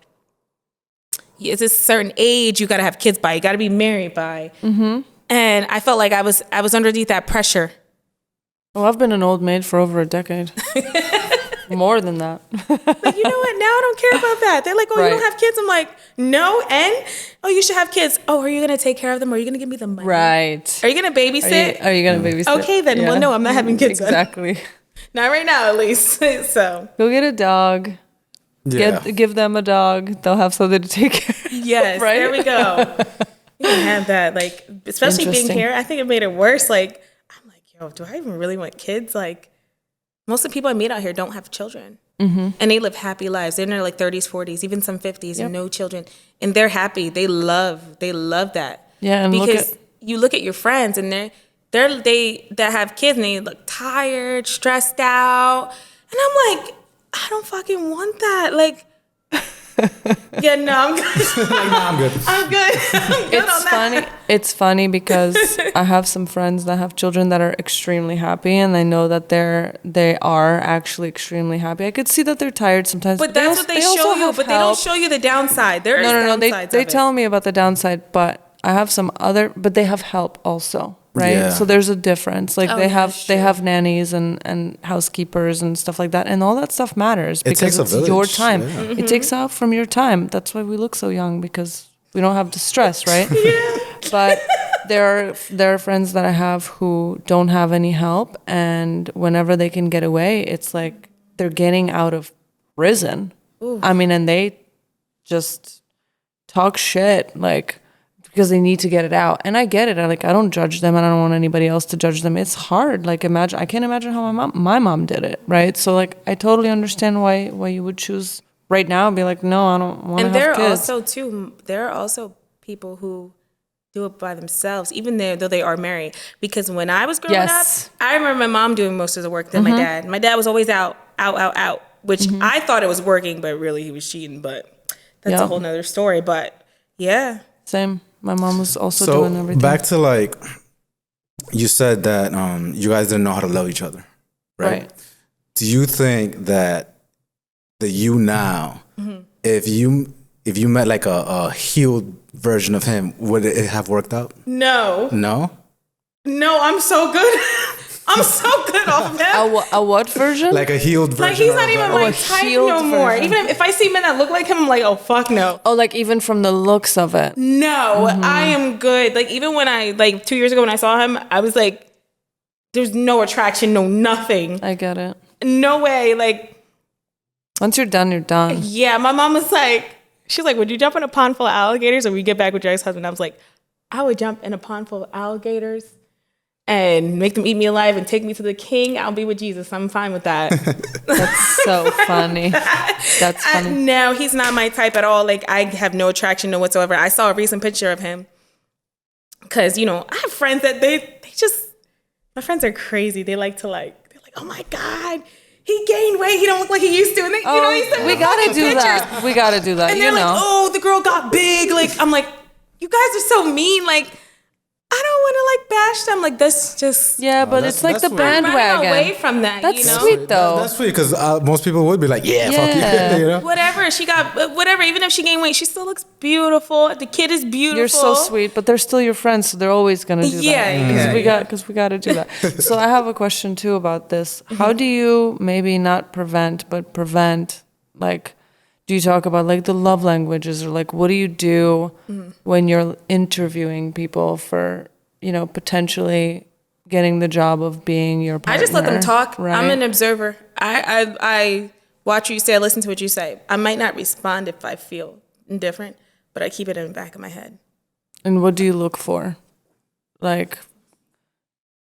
[SPEAKER 3] it's a certain age you got to have kids by. You got to be married by. And I felt like I was underneath that pressure.
[SPEAKER 2] Well, I've been an old maid for over a decade. More than that.
[SPEAKER 3] Like, you know what? Now I don't care about that. They're like, oh, you don't have kids? I'm like, no. And, oh, you should have kids. Oh, are you going to take care of them? Or are you going to give me the money?
[SPEAKER 2] Right.
[SPEAKER 3] Are you going to babysit?
[SPEAKER 2] Are you going to babysit?
[SPEAKER 3] Okay, then. Yeah. Well, no, I'm not having kids.
[SPEAKER 2] Exactly.
[SPEAKER 3] Then. Not right now, at least. So.
[SPEAKER 2] Go get a dog. Yeah. Give them a dog. They'll have something to take care of.
[SPEAKER 3] Yes, right? There we go. You can have that. Like, especially being here, I think it made it worse. Like, I'm like, yo, do I even really want kids? Like, most of the people I meet out here don't have children. and they live happy lives. They're in their like 30s, 40s, even some 50s, and no children, and they're happy. They love that.
[SPEAKER 2] Yeah, and
[SPEAKER 3] because you look at your friends, and they that have kids, and they look tired, stressed out, and I'm like, I don't fucking want that. Like, yeah, no, I'm good.
[SPEAKER 1] Like, nah, I'm good.
[SPEAKER 3] I'm good. I'm good on that.
[SPEAKER 2] It's funny because I have some friends that have children that are extremely happy, and I know that they are actually extremely happy. I could see that they're tired sometimes.
[SPEAKER 3] But that's what they show you. But they don't show you the downside. There is downsides.
[SPEAKER 2] They tell me about the downside, but I have but they have help also. Right.
[SPEAKER 1] Yeah.
[SPEAKER 2] So there's a difference. Like they have nannies and housekeepers and stuff like that. And all that stuff matters because it's your time.
[SPEAKER 1] Yeah.
[SPEAKER 3] Mm-hmm.
[SPEAKER 2] It takes out from your time. That's why we look so young, because we don't have the stress, right?
[SPEAKER 3] Yeah.
[SPEAKER 2] But there are friends that I have who don't have any help, and whenever they can get away, it's like they're getting out of prison.
[SPEAKER 3] Ooh.
[SPEAKER 2] I mean, and they just talk shit, like, because they need to get it out. And I get it. I don't judge them, and I don't want anybody else to judge them. It's hard. Like, I can't imagine how my mom did it, right? So like, I totally understand why you would choose right now and be like, no, I don't want to have kids.
[SPEAKER 3] And there are also people who do it by themselves, even though they are married. Because when I was growing up, I remember my mom doing most of the work than my dad. My dad was always out, which I thought it was working, but really he was cheating. But that's a whole nother story. But yeah.
[SPEAKER 2] Same. My mom was also doing everything.
[SPEAKER 1] Back to like, you said that you guys didn't know how to love each other, right? Do you think that the you now, if you met like a healed version of him, would it have worked out?
[SPEAKER 3] No.
[SPEAKER 1] No?
[SPEAKER 3] No, I'm so good. I'm so good off of him.
[SPEAKER 2] A what version?
[SPEAKER 1] Like a healed version.
[SPEAKER 3] Like, he's not even my type no more.
[SPEAKER 2] Version.
[SPEAKER 3] Even if I see men that look like him, I'm like, oh, fuck no.
[SPEAKER 2] Oh, like even from the looks of it.
[SPEAKER 3] No, I am good. Like, even when I, like 2 years ago when I saw him, I was like, there's no attraction, no nothing.
[SPEAKER 2] I get it.
[SPEAKER 3] No way. Like,
[SPEAKER 2] once you're done, you're done.
[SPEAKER 3] Yeah, my mom was like, she's like, would you jump in a pond full of alligators or would you get back with your ex-husband? I was like, I would jump in a pond full of alligators and make them eat me alive and take me to the king. I'll be with Jesus. I'm fine with that.
[SPEAKER 2] That's so funny. That's funny.
[SPEAKER 3] No, he's not my type at all. Like, I have no attraction no whatsoever. I saw a recent picture of him because, you know, I have friends that they just, my friends are crazy. They're like, oh my God, he gained weight. He don't look like he used to. And they, you know, he said,
[SPEAKER 2] we gotta do that. We gotta do that.
[SPEAKER 3] And they're like, oh, the girl got big. Like, I'm like, you guys are so mean. Like, I don't want to like bash them. Like, that's just
[SPEAKER 2] but it's like the bandwagon.
[SPEAKER 3] I'm running away from that.
[SPEAKER 2] That's
[SPEAKER 3] you know?
[SPEAKER 2] sweet though.
[SPEAKER 1] That's sweet because most people would be like, fuck you. You know?
[SPEAKER 3] Whatever she got, whatever. Even if she gained weight, she still looks beautiful. The kid is beautiful.
[SPEAKER 2] You're so sweet, but they're still your friends, so they're always gonna do that. Because we got to do that. So I have a question too about this. How do you maybe not prevent, but prevent like? Do you talk about like the love languages, or like what do you do when you're interviewing people for, you know, potentially getting the job of being your partner?
[SPEAKER 3] I just let them talk.
[SPEAKER 2] Right?
[SPEAKER 3] I'm an observer. I watch what you say. I listen to what you say. I might not respond if I feel indifferent, but I keep it in the back of my head.
[SPEAKER 2] And what do you look for? Like,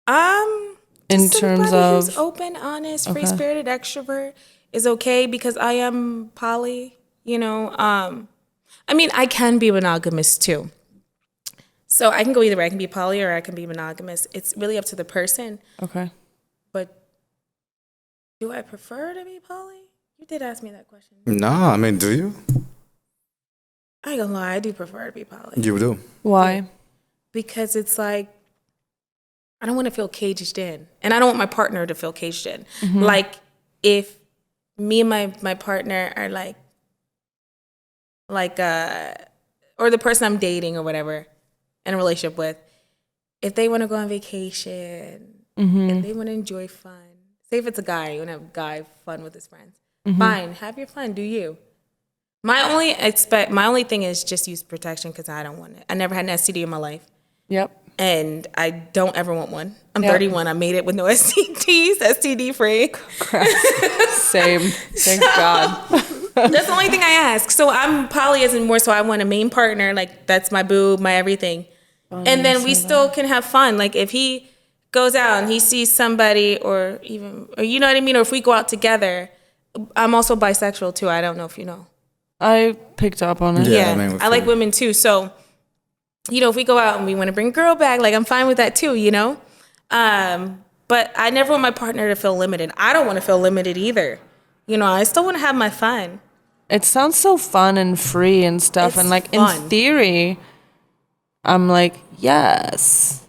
[SPEAKER 2] in terms of
[SPEAKER 3] who's open, honest, free-spirited, extrovert is okay because I am poly, you know. I mean, I can be monogamous too. So I can go either way. I can be poly or I can be monogamous. It's really up to the person.
[SPEAKER 2] Okay.
[SPEAKER 3] But do I prefer to be poly? You did ask me that question.
[SPEAKER 1] No, I mean, do you?
[SPEAKER 3] I ain't gonna lie, I do prefer to be poly.
[SPEAKER 1] You do.
[SPEAKER 2] Why?
[SPEAKER 3] Because it's like, I don't want to feel caged in. And I don't want my partner to feel caged in. Like, if me and my partner are like, or the person I'm dating or whatever, in a relationship with, if they want to go on vacation, if they want to enjoy fun, say if it's a guy, you want to have guy fun with his friends, fine, have your fun, do you. My only thing is just use protection because I don't want it. I never had an STD in my life.
[SPEAKER 2] Yep.
[SPEAKER 3] And I don't ever want one. I'm 31. I made it with no STDs, STD free.
[SPEAKER 2] Same. Thank God.
[SPEAKER 3] That's the only thing I ask. So I'm poly as in more so I want a main partner. Like, that's my boo, my everything. And then we still can have fun. Like, if he goes out and he sees somebody or you know what I mean? Or if we go out together, I'm also bisexual too. I don't know if you know.
[SPEAKER 2] I picked up on it.
[SPEAKER 3] Yeah,
[SPEAKER 1] I mean,
[SPEAKER 3] I like women too. So, if we go out and we want to bring a girl back, like I'm fine with that too, But I never want my partner to feel limited. I don't want to feel limited either. I still want to have my fun.
[SPEAKER 2] It sounds so fun and free and stuff.
[SPEAKER 3] It's
[SPEAKER 2] and like
[SPEAKER 3] fun.
[SPEAKER 2] in theory, I'm like, yes.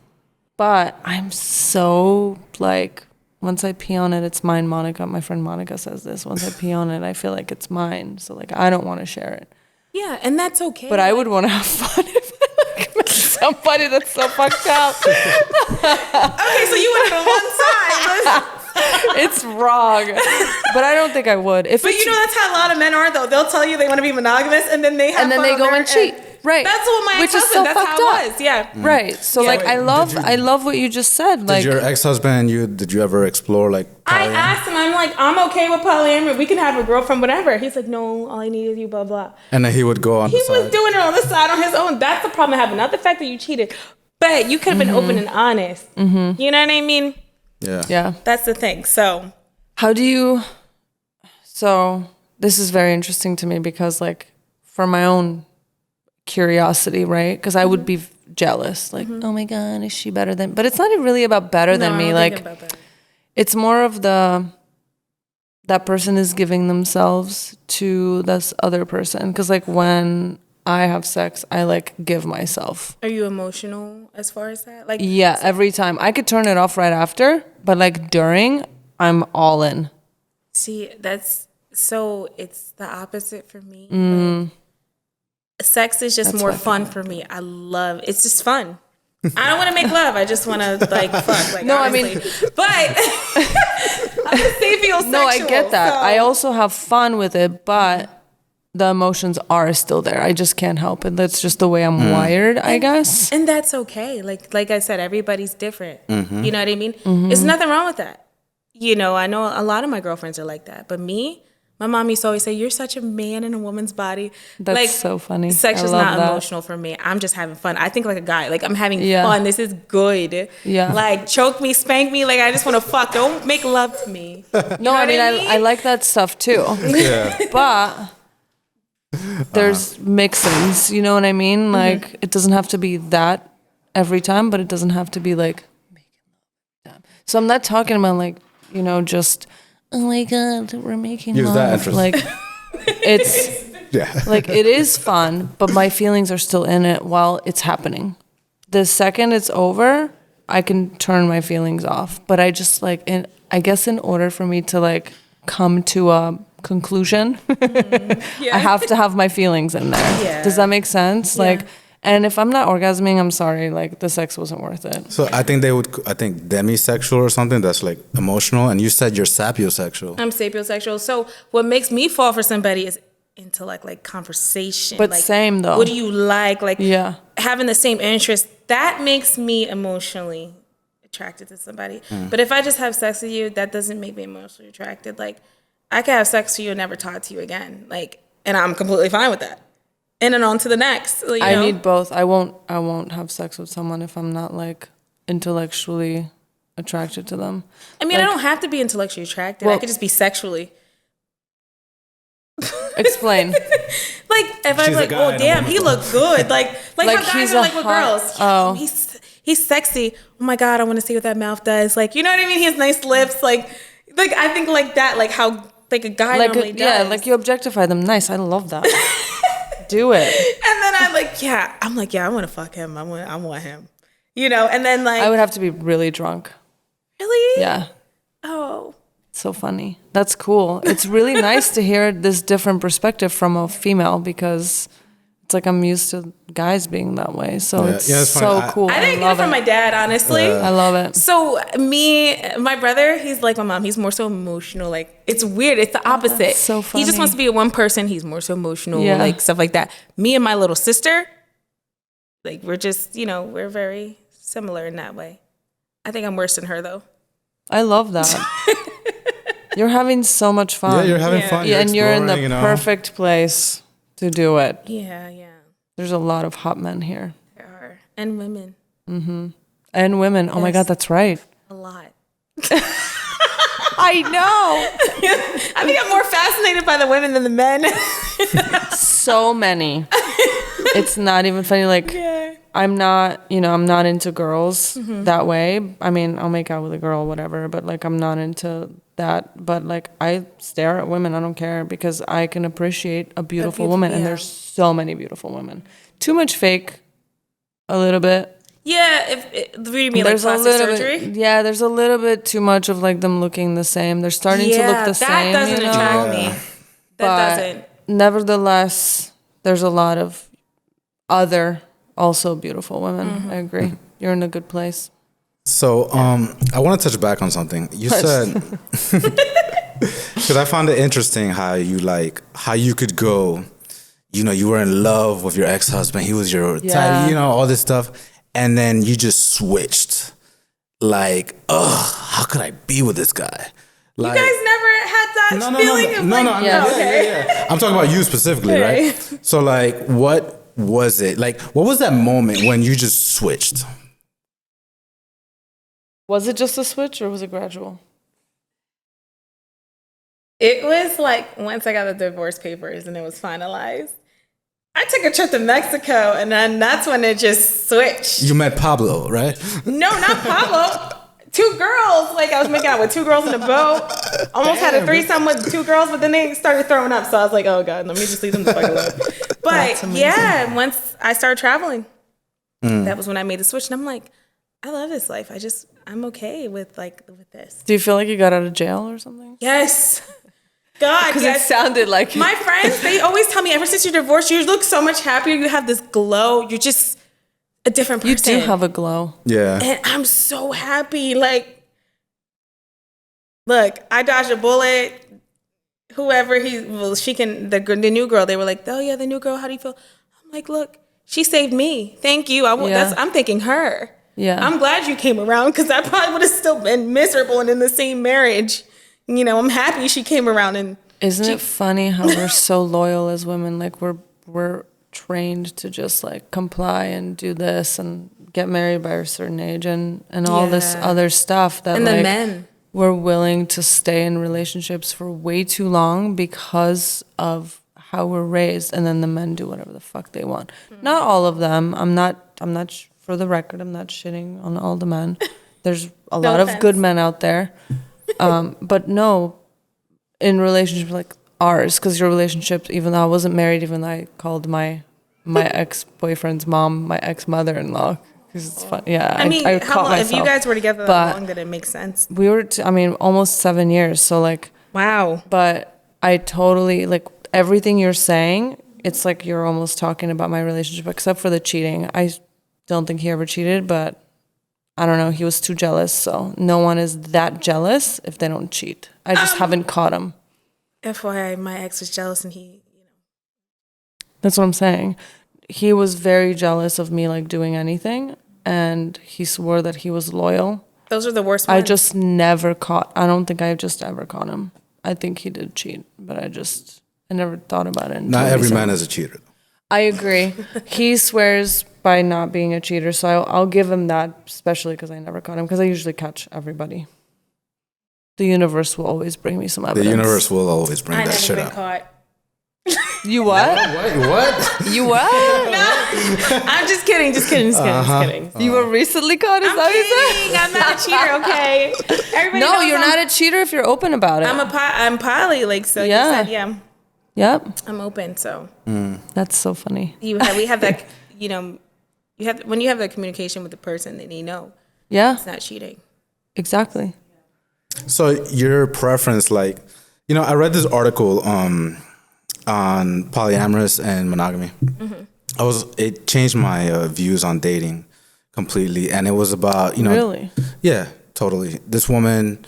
[SPEAKER 2] But I'm so like, once I pee on it, it's mine. My friend Monica says this. Once I pee on it, I feel like it's mine. So like, I don't want to share it.
[SPEAKER 3] Yeah, and that's okay.
[SPEAKER 2] But I would want to have fun if I like met somebody that's so fucked up.
[SPEAKER 3] Okay, so you went on one side.
[SPEAKER 2] It's wrong. But I don't think I would.
[SPEAKER 3] But that's how a lot of men are, though. They'll tell you they want to be monogamous, and then they have fun
[SPEAKER 2] they go and cheat. Right.
[SPEAKER 3] That's what my ex-husband, that's how it was. Yeah.
[SPEAKER 2] Right. So like I love what you just said. Like
[SPEAKER 1] did your ex-husband did you ever explore like
[SPEAKER 3] I asked him, I'm like, I'm okay with polyamory. We can have a girlfriend, whatever. He's like, no, all I need is you, blah, blah.
[SPEAKER 1] And then he would go on
[SPEAKER 3] He was doing it on the side on his own. That's the problem I have. Not the fact that you cheated. But you could have been open and honest. Mm-hmm. You know what I mean?
[SPEAKER 1] Yeah.
[SPEAKER 2] Yeah.
[SPEAKER 3] That's the thing. So
[SPEAKER 2] this is very interesting to me because like for my own curiosity, right? Because I would be jealous, like, oh my god, is she better than? But it's not really about better than me. Like, it's more of that person is giving themselves to this other person. Because like when I have sex, I like give myself.
[SPEAKER 3] Are you emotional as far as that? Like,
[SPEAKER 2] yeah, every time I could turn it off right after, but like during, I'm all in.
[SPEAKER 3] See, it's the opposite for me. Like, sex is just more fun for me. It's just fun. I don't want to make love. I just want to like fuck. Like,
[SPEAKER 2] no,
[SPEAKER 3] honestly. But I'm a sapiosexual.
[SPEAKER 2] No, I get that.
[SPEAKER 3] So.
[SPEAKER 2] I also have fun with it, but the emotions are still there. I just can't help it. That's just the way I'm wired, I guess.
[SPEAKER 3] And that's okay. Like I said, everybody's different. You know what I mean? There's nothing wrong with that. I know a lot of my girlfriends are like that, but my mom used to always say, you're such a man in a woman's body.
[SPEAKER 2] That's
[SPEAKER 3] like,
[SPEAKER 2] so funny.
[SPEAKER 3] Sex is not emotional for me. I'm just having fun. I think like a guy. Like, I'm having fun. This is good.
[SPEAKER 2] Yeah.
[SPEAKER 3] Like, choke me, spank me. Like, I just want to fuck. Don't make love to me.
[SPEAKER 2] No, I mean, I like that stuff too.
[SPEAKER 1] Yeah.
[SPEAKER 2] But there's mix-ins. You know what I mean? Like, it doesn't have to be that every time, but it doesn't have to be like making love every time. So I'm not talking about like, just... oh my god, we're making
[SPEAKER 1] Use
[SPEAKER 2] love.
[SPEAKER 1] that interest.
[SPEAKER 2] Like it's like it is fun, but my feelings are still in it while it's happening. The second it's over, I can turn my feelings off. But I just like I guess in order for me to like come to a conclusion, I have to have my feelings in there. Yeah. Does that make sense? Yeah. Like, and if I'm not orgasming, I'm sorry, like the sex wasn't worth it.
[SPEAKER 1] So I think demisexual or something that's like emotional, and you said you're sapiosexual.
[SPEAKER 3] I'm sapiosexual. So what makes me fall for somebody is intellect, like conversation.
[SPEAKER 2] But
[SPEAKER 3] like,
[SPEAKER 2] same though.
[SPEAKER 3] What do you like? Like having the same interest, that makes me emotionally attracted to somebody. But if I just have sex with you, that doesn't make me emotionally attracted. Like I could have sex with you and never talk to you again. Like, and I'm completely fine with that. And then on to the next. I
[SPEAKER 2] need both. I won't have sex with someone if I'm not like intellectually attracted to them.
[SPEAKER 3] I mean, like, I don't have to be intellectually attracted. I could just be sexually.
[SPEAKER 2] Explain.
[SPEAKER 3] Like if I'm like, oh damn, he looked good. Like how guys are like with girls.
[SPEAKER 2] Oh,
[SPEAKER 3] he's sexy. Oh my god, I want to see what that mouth does. Like, you know what I mean? He has nice lips. Like I think like that. Like how like a guy normally does.
[SPEAKER 2] Yeah, like you objectify them. Nice. I love that. Do it.
[SPEAKER 3] And then I want to fuck him. I want him. And then like
[SPEAKER 2] I would have to be really drunk.
[SPEAKER 3] Really?
[SPEAKER 2] Yeah.
[SPEAKER 3] Oh.
[SPEAKER 2] So funny. That's cool. It's really nice to hear this different perspective from a female because it's like I'm used to guys being that way. So it's so cool.
[SPEAKER 3] I didn't get it from my dad, honestly.
[SPEAKER 2] I love it.
[SPEAKER 3] So my brother, he's like my mom. He's more so emotional. Like it's weird. It's the opposite.
[SPEAKER 2] That's so funny.
[SPEAKER 3] He just wants to be a one person. He's more so emotional, like stuff like that. Me and my little sister, like we're just, we're very similar in that way. I think I'm worse than her though.
[SPEAKER 2] I love that. You're having so much fun.
[SPEAKER 1] Yeah, you're having fun.
[SPEAKER 2] Yeah, and you're in the perfect place to do it.
[SPEAKER 3] Yeah.
[SPEAKER 2] There's a lot of hot men here.
[SPEAKER 3] There are. And women.
[SPEAKER 2] Mm-hmm. And women. Yes. Oh my God, that's right.
[SPEAKER 3] A lot.
[SPEAKER 2] I know.
[SPEAKER 3] I think I'm more offended by the women than the men.
[SPEAKER 2] So many. It's not even funny. Like, I'm not into girls that way. I mean, I'll make out with a girl, whatever, but like, I'm not into that. But like, I stare at women. I don't care because I can appreciate a beautiful woman. And there's so many beautiful women. Too much fake, a little bit.
[SPEAKER 3] Yeah, you mean like plastic surgery?
[SPEAKER 2] There's a little bit too much of like them looking the same. They're starting to look the same.
[SPEAKER 3] That doesn't attract me. That doesn't.
[SPEAKER 2] Nevertheless, there's a lot of other also beautiful women. I agree. You're in a good place.
[SPEAKER 1] So I want to touch back on something. You said, because I found it interesting how you could go, you were in love with your ex-husband. He was your type, all this stuff. And then you just switched. Like, how could I be with this guy? Like,
[SPEAKER 3] you guys never had that feeling?
[SPEAKER 1] Yeah. I'm talking about you specifically, right? So, like, what was it? Like, what was that moment when you just switched?
[SPEAKER 2] Was it just a switch or was it gradual?
[SPEAKER 3] It was like once I got the divorce papers and it was finalized. I took a trip to Mexico, and then that's when it just switched.
[SPEAKER 1] You met Pablo, right?
[SPEAKER 3] No, not Pablo. 2 girls. Like, I was making out with 2 girls in a boat. Almost had a threesome with 2 girls, but then they started throwing up. So I was like, oh, God, let me just leave them the fuck alone. But, once I started traveling, that was when I made the switch. And I'm like, I love this life. I'm okay with this.
[SPEAKER 2] Do you feel like you got out of jail or something?
[SPEAKER 3] Yes. God,
[SPEAKER 2] because it sounded like
[SPEAKER 3] my friends, they always tell me ever since you're divorced, you look so much happier. You have this glow. You're just a different person.
[SPEAKER 2] You do have a glow.
[SPEAKER 1] Yeah.
[SPEAKER 3] And I'm so happy. Like, look, I dodged a bullet. Whoever the new girl, they were like, oh yeah, the new girl, how do you feel? I'm like, look, she saved me. Thank you. I'm thanking her.
[SPEAKER 2] Yeah.
[SPEAKER 3] I'm glad you came around because I probably would have still been miserable and in the same marriage. I'm happy she came around. And
[SPEAKER 2] isn't it funny how we're so loyal as women? Like we're trained to just like comply and do this and get married by a certain age and all this other stuff that
[SPEAKER 3] and the men
[SPEAKER 2] we're willing to stay in relationships for way too long because of how we're raised, and then the men do whatever the fuck they want. Not all of them. I'm not for the record, I'm not shitting on all the men. There's a lot of good men out there. But no, in relationships like ours, because your relationship, even though I wasn't married, even though I called my ex-boyfriend's mom my ex-mother-in-law, because it's fun. Yeah,
[SPEAKER 3] I mean,
[SPEAKER 2] I
[SPEAKER 3] how long,
[SPEAKER 2] myself.
[SPEAKER 3] if you guys were together that long, then it makes sense.
[SPEAKER 2] We were, almost 7 years. So like,
[SPEAKER 3] wow.
[SPEAKER 2] But I totally like everything you're saying. It's like you're almost talking about my relationship, except for the cheating. I don't think he ever cheated, but I don't know. He was too jealous. So no one is that jealous if they don't cheat. I just haven't caught him.
[SPEAKER 3] FYI, my ex was jealous and he,
[SPEAKER 2] That's what I'm saying. He was very jealous of me like doing anything, and he swore that he was loyal.
[SPEAKER 3] Those are the worst ones.
[SPEAKER 2] I don't think I just ever caught him. I think he did cheat, but I never thought about it.
[SPEAKER 1] Not every man is a cheater.
[SPEAKER 2] I agree. He swears by not being a cheater, so I'll give him that, especially because I never caught him, because I usually catch everybody. The universe will always bring me some evidence.
[SPEAKER 1] The universe will always bring that shit up.
[SPEAKER 3] Caught.
[SPEAKER 2] You what?
[SPEAKER 1] What?
[SPEAKER 2] You what?
[SPEAKER 3] No, I'm just kidding. Just kidding.
[SPEAKER 2] You were recently caught? Is that
[SPEAKER 3] kidding. I'm not a cheater. Okay. Everybody
[SPEAKER 2] no,
[SPEAKER 3] knows
[SPEAKER 2] you're not a cheater if you're open about it.
[SPEAKER 3] I'm Pauly. Like so.
[SPEAKER 2] Yeah.
[SPEAKER 3] You said
[SPEAKER 2] Yep.
[SPEAKER 3] I'm open. So.
[SPEAKER 2] That's so funny.
[SPEAKER 3] We have that. When you have that communication with the person, then
[SPEAKER 2] Yeah.
[SPEAKER 3] it's not cheating.
[SPEAKER 2] Exactly.
[SPEAKER 1] So your preference, like, I read this article on polyamorous and monogamy. Mm-hmm. It changed my views on dating completely, and it was about
[SPEAKER 2] Really?
[SPEAKER 1] Yeah, totally. This woman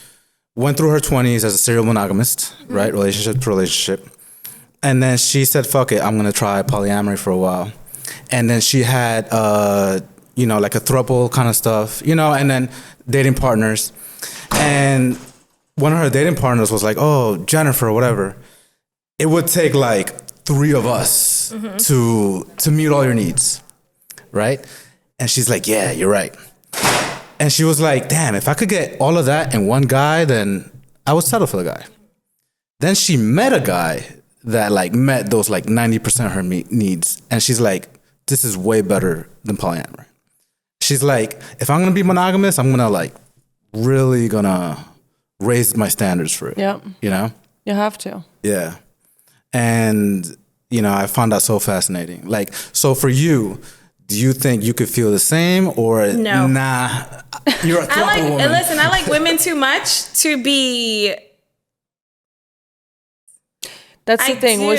[SPEAKER 1] went through her 20s as a serial monogamist, right? Relationship to relationship, and then she said, "Fuck it, I'm gonna try polyamory for a while," and then she had like a throuple kind of stuff, and then dating partners. And one of her dating partners was like, "Oh, Jennifer, whatever. It would take like 3 of us to meet all your needs, right?" And she's like, "Yeah, you're right." And she was like, "Damn, if I could get all of that in one guy, then I would settle for the guy." Then she met a guy that like met those like 90% of her needs, and she's like, this is way better than polyamory. She's like, if I'm gonna be monogamous, I'm gonna like really gonna raise my standards for it.
[SPEAKER 2] Yeah.
[SPEAKER 1] You know?
[SPEAKER 2] You have to.
[SPEAKER 1] Yeah. And, you know, I found that so fascinating. Like, so for you, do you think you could feel the same or
[SPEAKER 3] no?
[SPEAKER 1] Nah, you're a throuple woman.
[SPEAKER 3] Listen, I like women too much to be.
[SPEAKER 2] That's the thing.
[SPEAKER 3] Do.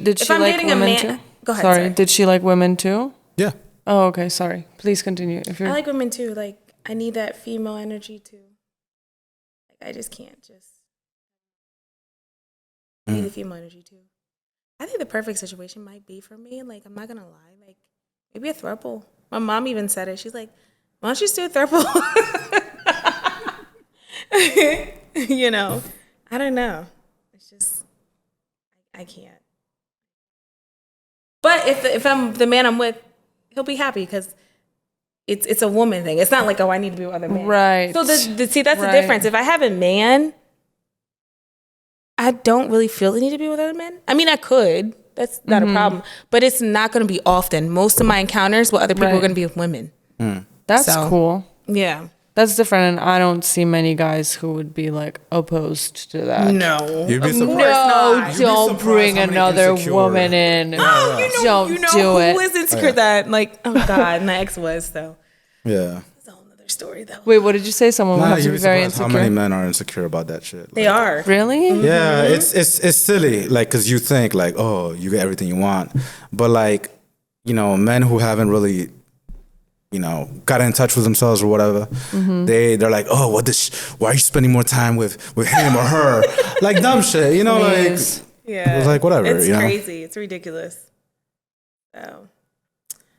[SPEAKER 2] Did she like women too?
[SPEAKER 3] Go ahead.
[SPEAKER 2] Sorry. Did she like women too?
[SPEAKER 1] Yeah.
[SPEAKER 2] Oh, okay. Sorry. Please continue.
[SPEAKER 3] I like women too. Like, I need that female energy too. Like, I just can't just. I need the female energy too. I think the perfect situation might be for me. Like, I'm not gonna lie. Like, maybe a throuple. My mom even said it. She's like, "Why don't you just do a throuple?" You know, I don't know. It's just, I can't. But if I'm the man I'm with, he'll be happy because it's a woman thing. It's not like, oh, I need to be with other men.
[SPEAKER 2] Right.
[SPEAKER 3] So see, that's the difference. If I have a man, I don't really feel the need to be with other men. I mean, I could. That's not a problem. But it's not going to be often. Most of my encounters with other people are going to be with women.
[SPEAKER 2] That's cool.
[SPEAKER 3] Yeah.
[SPEAKER 2] That's different, and I don't see many guys who would be like opposed to that.
[SPEAKER 3] No.
[SPEAKER 1] You'd be surprised.
[SPEAKER 2] No,
[SPEAKER 1] You'd be
[SPEAKER 2] don't
[SPEAKER 1] surprised
[SPEAKER 2] bring
[SPEAKER 1] how many
[SPEAKER 2] another
[SPEAKER 1] insecure-
[SPEAKER 2] woman in.
[SPEAKER 3] Oh, you know
[SPEAKER 2] do
[SPEAKER 3] who
[SPEAKER 2] it.
[SPEAKER 3] was insecure that? Like, oh God, my ex was though.
[SPEAKER 1] Yeah.
[SPEAKER 3] It's a whole other story though.
[SPEAKER 2] Wait, what did you say? Someone would
[SPEAKER 1] Nah,
[SPEAKER 2] have to
[SPEAKER 1] you'd
[SPEAKER 2] be
[SPEAKER 1] be
[SPEAKER 2] very
[SPEAKER 1] surprised
[SPEAKER 2] insecure.
[SPEAKER 1] how many men are insecure about that shit.
[SPEAKER 3] They are.
[SPEAKER 2] Really?
[SPEAKER 1] Yeah, it's silly, like, because you think, like, oh, you get everything you want. But, like, you know, men who haven't really, you know, got in touch with themselves or whatever, they're like, oh, why are you spending more time with him or her? Like, dumb shit, you know, like,
[SPEAKER 3] Yeah.
[SPEAKER 1] it's like, whatever,
[SPEAKER 3] It's
[SPEAKER 1] you know?
[SPEAKER 3] crazy. It's ridiculous. So.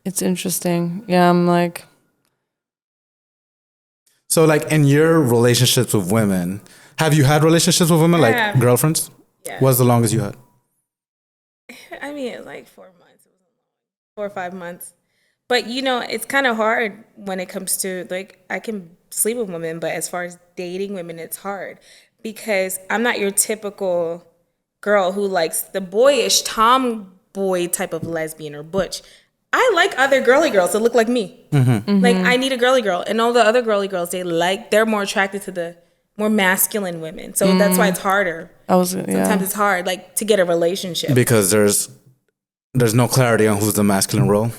[SPEAKER 2] It's interesting. Yeah, I'm like,
[SPEAKER 1] So, like, in your relationships with women, have you had relationships with women, like
[SPEAKER 3] have.
[SPEAKER 1] girlfriends?
[SPEAKER 3] Yeah.
[SPEAKER 1] What's the longest you had?
[SPEAKER 3] I mean, like 4 months. It wasn't long. 4 or 5 months. But, you know, it's kind of hard when it comes to, like, I can sleep with women, but as far as dating women, it's hard. Because I'm not your typical girl who likes the boyish tomboy type of lesbian or butch. I like other girly girls that look like me. Like, I need a girly girl. And all the other girly girls, they're more attracted to the more masculine women. So that's why it's harder. Sometimes it's hard, like, to get a relationship.
[SPEAKER 1] Because there's no clarity on who's the masculine role.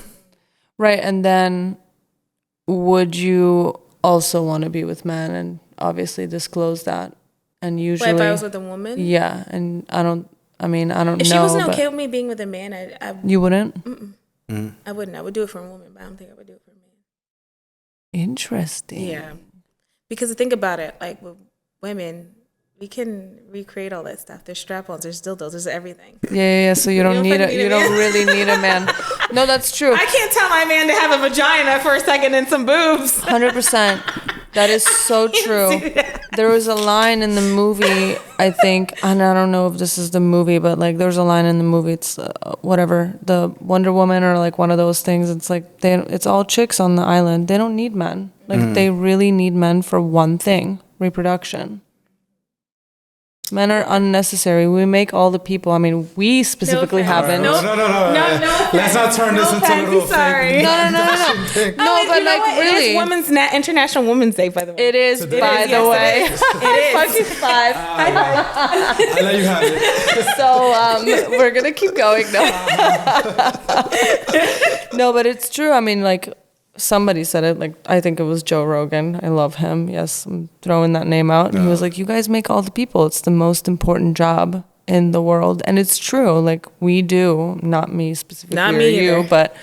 [SPEAKER 2] right. And then would you also want to be with men and obviously disclose that? And usually,
[SPEAKER 3] What if I was with a woman?
[SPEAKER 2] yeah. And I don't
[SPEAKER 3] If
[SPEAKER 2] know.
[SPEAKER 3] she wasn't
[SPEAKER 2] but
[SPEAKER 3] okay with me being with a man,
[SPEAKER 2] you wouldn't?
[SPEAKER 3] I wouldn't. I would do it for a woman, but I don't think I would do it for a man.
[SPEAKER 2] Interesting.
[SPEAKER 3] Yeah. Because think about it, like with women, we can recreate all that stuff. There's strap-ons, there's dildos, there's everything.
[SPEAKER 2] Yeah. So you don't need
[SPEAKER 3] fucking
[SPEAKER 2] you don't really need a man. No, that's true.
[SPEAKER 3] I can't tell my man to have a vagina for a second and some boobs.
[SPEAKER 2] 100%. That is so true. There was a line in the movie, I think, and I don't know if this is the movie, but like there's a line in the movie. It's whatever, the Wonder Woman or like one of those things. It's like it's all chicks on the island. They don't need men. Like they really need men for one thing: reproduction. Men are unnecessary. We make all the people. I mean, we specifically haven't.
[SPEAKER 1] No. Let's not turn this into a little
[SPEAKER 2] No.
[SPEAKER 1] fake.
[SPEAKER 2] No, but like really,
[SPEAKER 3] It's International Women's Day, by the way.
[SPEAKER 2] it is. By the way,
[SPEAKER 3] It is.
[SPEAKER 2] fuck you, five.
[SPEAKER 1] I let you have it.
[SPEAKER 2] So we're gonna keep going now. No, but it's true. I mean, like somebody said it. Like I think it was Joe Rogan. I love him. Yes, I'm throwing that name out. And he was like, "You guys make all the people. It's the most important job in the world," and it's true. Like we do. Not me specifically,
[SPEAKER 3] Not
[SPEAKER 2] or
[SPEAKER 3] me
[SPEAKER 2] you,
[SPEAKER 3] either.
[SPEAKER 2] but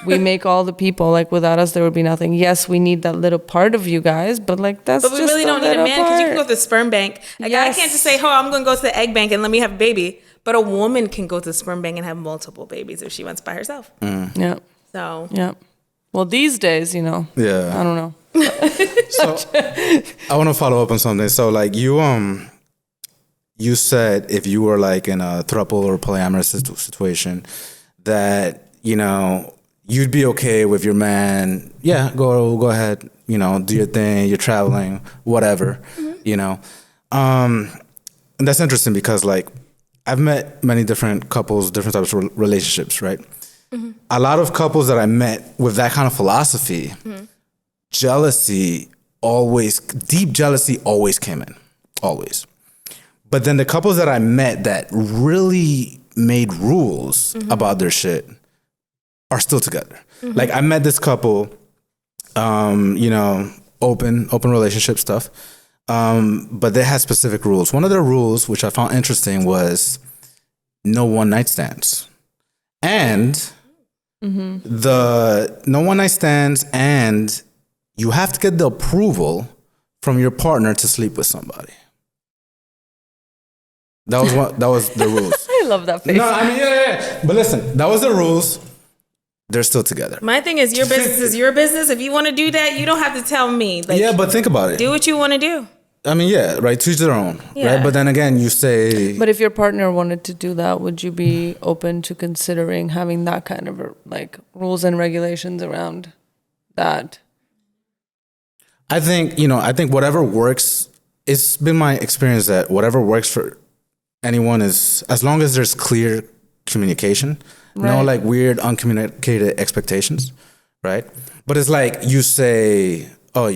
[SPEAKER 2] we make all the people. Like without us, there would be nothing. Yes, we need that little part of you guys, but like that's.
[SPEAKER 3] But we
[SPEAKER 2] just
[SPEAKER 3] really don't need a
[SPEAKER 2] little
[SPEAKER 3] man because you can go
[SPEAKER 2] part.
[SPEAKER 3] to the sperm bank. Like
[SPEAKER 2] Yes.
[SPEAKER 3] I can't just say, "Oh, I'm going to go to the egg bank and let me have a baby." But a woman can go to the sperm bank and have multiple babies if she wants by herself.
[SPEAKER 2] Yeah.
[SPEAKER 3] So
[SPEAKER 2] Yeah. Well, these days, you know.
[SPEAKER 1] Yeah.
[SPEAKER 2] I don't know.
[SPEAKER 1] So I want to follow up on something. So like you said if you were like in a throuple or polyamorous situation that, you know, you'd be okay with your man. Yeah, go ahead, you know, do your thing, you're traveling, whatever, you know. and that's interesting because like I've met many different couples, different types of relationships, right? Mm-hmm. A lot of couples that I met with that kind of philosophy, deep jealousy always came in, always. But then the couples that I met that really made rules about their shit are still together. Like I met this couple, open relationship stuff. But they had specific rules. One of their rules, which I found interesting, was no one night stands. And the no one night stands, and you have to get the approval from your partner to sleep with somebody. That was the rules.
[SPEAKER 2] I love that face.
[SPEAKER 1] No, I mean, yeah. But listen, that was the rules. They're still together.
[SPEAKER 3] My thing is, your business is your business. If you want to do that, you don't have to tell me. Like,
[SPEAKER 1] yeah, but think about it.
[SPEAKER 3] Do what you want to do.
[SPEAKER 1] I mean, yeah, right, to each their own,
[SPEAKER 3] Yeah.
[SPEAKER 1] right? But then again, you say...
[SPEAKER 2] But if your partner wanted to do that, would you be open to considering having that kind of like rules and regulations around that?
[SPEAKER 1] I think whatever works, it's been my experience that whatever works for anyone is, as long as there's clear communication, no like weird uncommunicated expectations, right? But it's like you say, oh,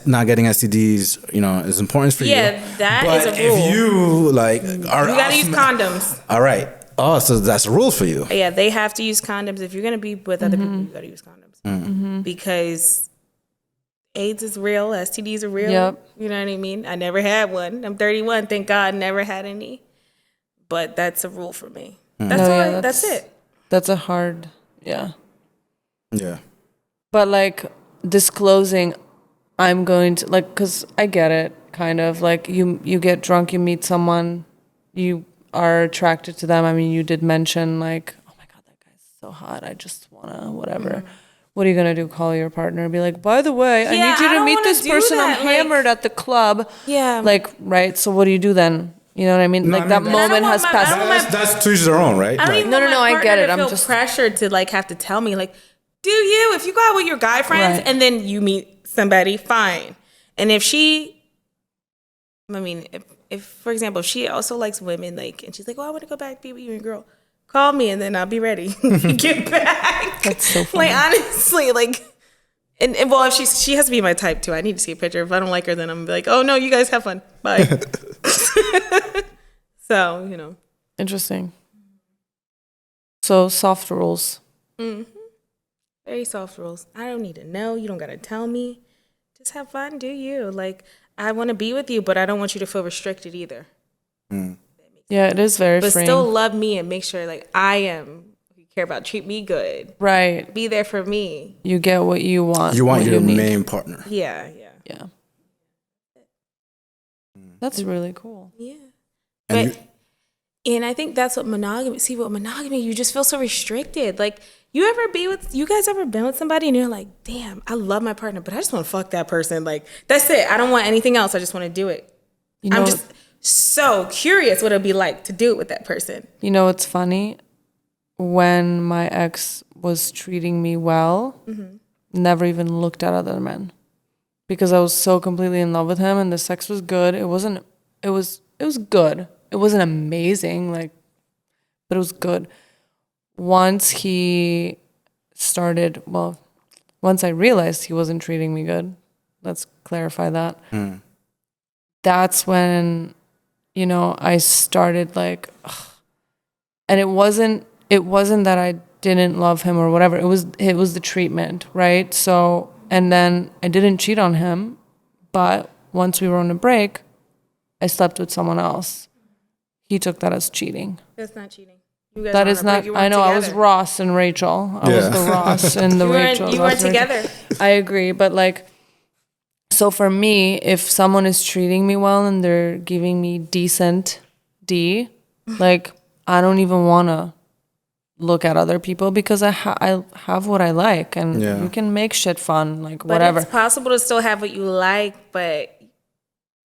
[SPEAKER 1] not getting STDs, is important for you.
[SPEAKER 3] Yeah, that
[SPEAKER 1] but
[SPEAKER 3] is a rule.
[SPEAKER 1] If you like are,
[SPEAKER 3] You gotta use condoms.
[SPEAKER 1] All right. Oh, so that's a rule for you.
[SPEAKER 3] Yeah, they have to use condoms. If you're gonna be with other people, you gotta use condoms because AIDS is real, STDs are real.
[SPEAKER 2] Yep.
[SPEAKER 3] You know what I mean? I never had one. I'm 31. Thank God, never had any. But that's a rule for me. That's it.
[SPEAKER 2] That's a hard, yeah.
[SPEAKER 1] Yeah.
[SPEAKER 2] But like disclosing, I'm going to like, cause I get it, kind of like you get drunk, you meet someone, you are attracted to them. I mean, you did mention like, oh my God, that guy's so hot. I just wanna whatever. What are you gonna do? Call your partner and be like, by the way, I need you to meet this person. I'm hammered at the club.
[SPEAKER 3] Yeah.
[SPEAKER 2] Like, right. So what do you do then? You know what I mean?
[SPEAKER 1] No,
[SPEAKER 2] like
[SPEAKER 1] I
[SPEAKER 2] that
[SPEAKER 1] mean,
[SPEAKER 2] moment has passed.
[SPEAKER 1] That's to each their own, right?
[SPEAKER 3] I don't even
[SPEAKER 2] No,
[SPEAKER 3] want my
[SPEAKER 2] I get
[SPEAKER 3] partner
[SPEAKER 2] it.
[SPEAKER 3] to
[SPEAKER 2] I'm
[SPEAKER 3] feel
[SPEAKER 2] just
[SPEAKER 3] pressured to like have to tell me like, do you? If you go out with your guy friends and then you meet somebody, fine. And if if for example, if she also likes women, like, and she's like, oh, I want to go back be with you and girl, call me and then I'll be ready. Get back.
[SPEAKER 2] That's so funny.
[SPEAKER 3] Like honestly, like. And well, if she has to be my type too. I need to see a picture. If I don't like her, then I'm like, oh no, you guys have fun. Bye. So,
[SPEAKER 2] Interesting. So soft rules.
[SPEAKER 3] Very soft rules. I don't need to know. You don't got to tell me. Just have fun. Do you. Like, I want to be with you, but I don't want you to feel restricted either.
[SPEAKER 2] Yeah, it is very
[SPEAKER 3] But
[SPEAKER 2] freeing.
[SPEAKER 3] still love me and make sure, like, I am. You care about. Treat me good.
[SPEAKER 2] Right.
[SPEAKER 3] Be there for me.
[SPEAKER 2] You get what you want.
[SPEAKER 1] You want
[SPEAKER 2] what
[SPEAKER 1] your
[SPEAKER 2] need.
[SPEAKER 1] main partner.
[SPEAKER 3] Yeah.
[SPEAKER 2] Yeah. That's really cool.
[SPEAKER 3] Yeah.
[SPEAKER 1] And
[SPEAKER 3] And I think that's what monogamy, you just feel so restricted. Like, you guys ever been with somebody and you're like, damn, I love my partner, but I just want to fuck that person. Like, that's it. I don't want anything else. I just want to do it. I'm just so curious what it'll be like to do it with that person.
[SPEAKER 2] You know what's funny? When my ex was treating me well, never even looked at other men. Because I was so completely in love with him and the sex was good. It was good. It wasn't amazing, but it was good. Once I realized he wasn't treating me good, let's clarify that. That's when, I started like, ugh. And it wasn't that I didn't love him or whatever. It was the treatment, right? So, and then I didn't cheat on him, but once we were on a break, I slept with someone else. He took that as cheating.
[SPEAKER 3] That's not cheating. You guys
[SPEAKER 2] That
[SPEAKER 3] were
[SPEAKER 2] is
[SPEAKER 3] on a break,
[SPEAKER 2] not.
[SPEAKER 3] you weren't
[SPEAKER 2] I know.
[SPEAKER 3] together.
[SPEAKER 2] I was Ross and Rachel. I was the Ross and the Rachel.
[SPEAKER 3] You weren't together.
[SPEAKER 2] I agree, but so for me, if someone is treating me well and they're giving me decent D, I don't even want to look at other people because I have what I like, and you can make shit fun, whatever.
[SPEAKER 3] But it's possible to still have what you like, but.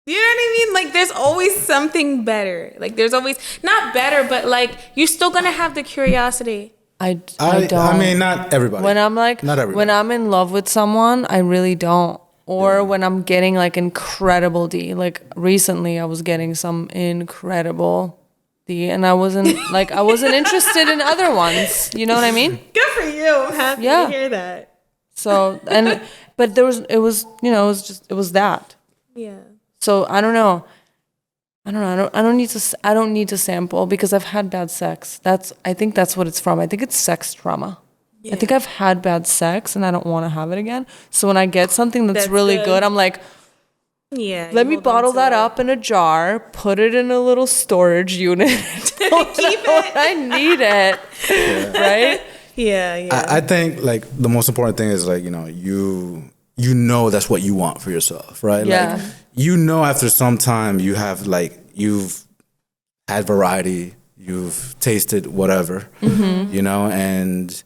[SPEAKER 3] You know what I mean? There's always something better. There's always, not better, but you're still going to have the curiosity.
[SPEAKER 2] I don't.
[SPEAKER 1] I mean, not everybody.
[SPEAKER 2] When I'm
[SPEAKER 1] not everybody.
[SPEAKER 2] when I'm in love with someone, I really don't or when I'm getting like incredible D. Like recently I was getting some incredible D, and I wasn't interested in other ones. You know what I mean?
[SPEAKER 3] Good for you. I'm happy to hear that.
[SPEAKER 2] So, but it was that.
[SPEAKER 3] Yeah.
[SPEAKER 2] So I don't know. I don't need to sample because I've had bad sex. I think that's what it's from. I think it's sex trauma. Yeah. I think I've had bad sex and I don't want to have it again. So when I get something that's really good, I'm like, let me bottle that up in a jar, put it in a little storage unit. Keep it. I need it. Yeah. Right?
[SPEAKER 3] Yeah.
[SPEAKER 1] I think like the most important thing is like, you know that's what you want for yourself, right?
[SPEAKER 2] Yeah.
[SPEAKER 1] Like, after some time you've had variety, you've tasted whatever, and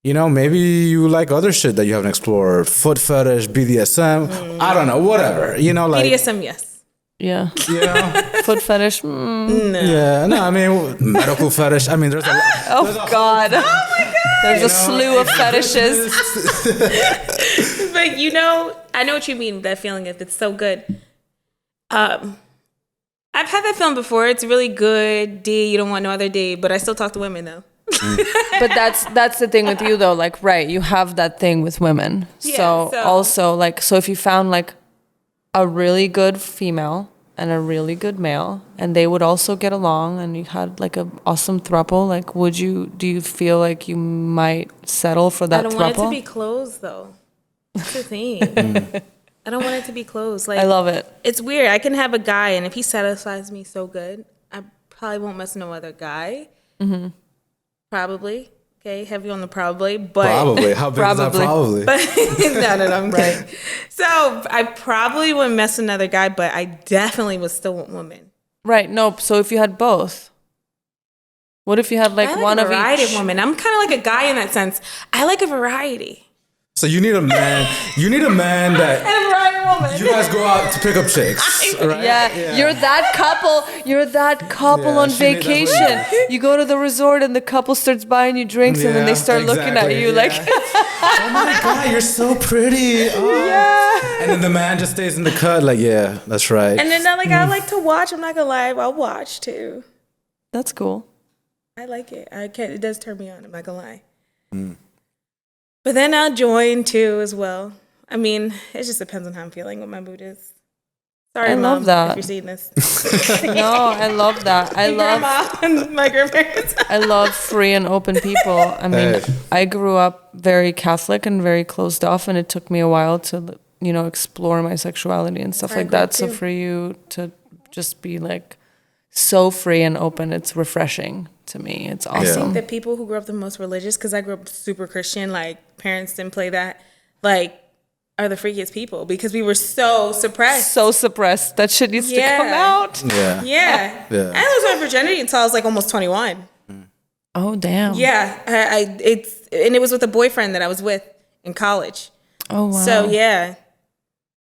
[SPEAKER 1] maybe you like other shit that you haven't explored, foot fetish, BDSM, I don't know, whatever, like
[SPEAKER 3] BDSM, yes.
[SPEAKER 2] Yeah. Foot fetish.
[SPEAKER 3] No.
[SPEAKER 1] Yeah, no, I mean medical fetish. I mean, there's a
[SPEAKER 2] oh God. Oh my God. There's a slew of fetishes.
[SPEAKER 3] But I know what you mean, that feeling if it's so good. I've had that feeling before. It's really good. D, you don't want no other D, but I still talk to women though.
[SPEAKER 2] But that's the thing with you though, like, right, you have that thing with women.
[SPEAKER 3] Yeah,
[SPEAKER 2] so also like, so if you found like a really good female and a really good male, and they would also get along, and you had like an awesome throuple, like do you feel like you might settle for that throuple?
[SPEAKER 3] I don't want it to be closed though. That's the thing. I don't want it to be closed. Like,
[SPEAKER 2] I love it.
[SPEAKER 3] It's weird. I can have a guy, and if he satisfies me so good, I probably won't mess with no other guy. Mm-hmm. Probably. Okay, heavy on the probably, but
[SPEAKER 1] probably. How big is that probably?
[SPEAKER 3] But no, I'm kidding. So I probably wouldn't mess with another guy, but I definitely would still want women.
[SPEAKER 2] Right. No. So if you had both, what if you had like one of each?
[SPEAKER 3] I like a variety of women. I'm kind of like a guy in that sense. I like a variety.
[SPEAKER 1] So you need a man. You need a man that.
[SPEAKER 3] And a variety of women.
[SPEAKER 1] You guys go out to pick up chicks, right?
[SPEAKER 2] Yeah. You're that couple on vacation. You go to the resort and the couple starts buying you drinks, and then they start looking at you like,
[SPEAKER 1] oh my God, you're so pretty. Oh. Yeah. And then the man just stays in the cut like, yeah, that's right.
[SPEAKER 3] And then I like to watch. I'm not gonna lie, I'll watch too.
[SPEAKER 2] That's cool.
[SPEAKER 3] I like it. It does turn me on. I'm not gonna lie. But then I'll join too as well. I mean, it just depends on how I'm feeling, what my mood is. Sorry,
[SPEAKER 2] I
[SPEAKER 3] Mom,
[SPEAKER 2] love that.
[SPEAKER 3] if you're seeing this.
[SPEAKER 2] No, I love that.
[SPEAKER 3] Grandma and my grandparents.
[SPEAKER 2] I love free and open people. I mean, I grew up very Catholic and very closed off, and it took me a while to, explore my sexuality and stuff like that. So for you to just be like so free and open, it's refreshing to me. It's awesome.
[SPEAKER 3] I think that people who grew up the most religious, because I grew up super Christian, like parents didn't play that, like, are the freakiest people because we were so suppressed.
[SPEAKER 2] So suppressed. That shit needs to come out.
[SPEAKER 3] Yeah. I lost my virginity until I was like almost 21.
[SPEAKER 2] Oh damn.
[SPEAKER 3] Yeah. It was with a boyfriend that I was with in college.
[SPEAKER 2] Oh wow.
[SPEAKER 3] So yeah.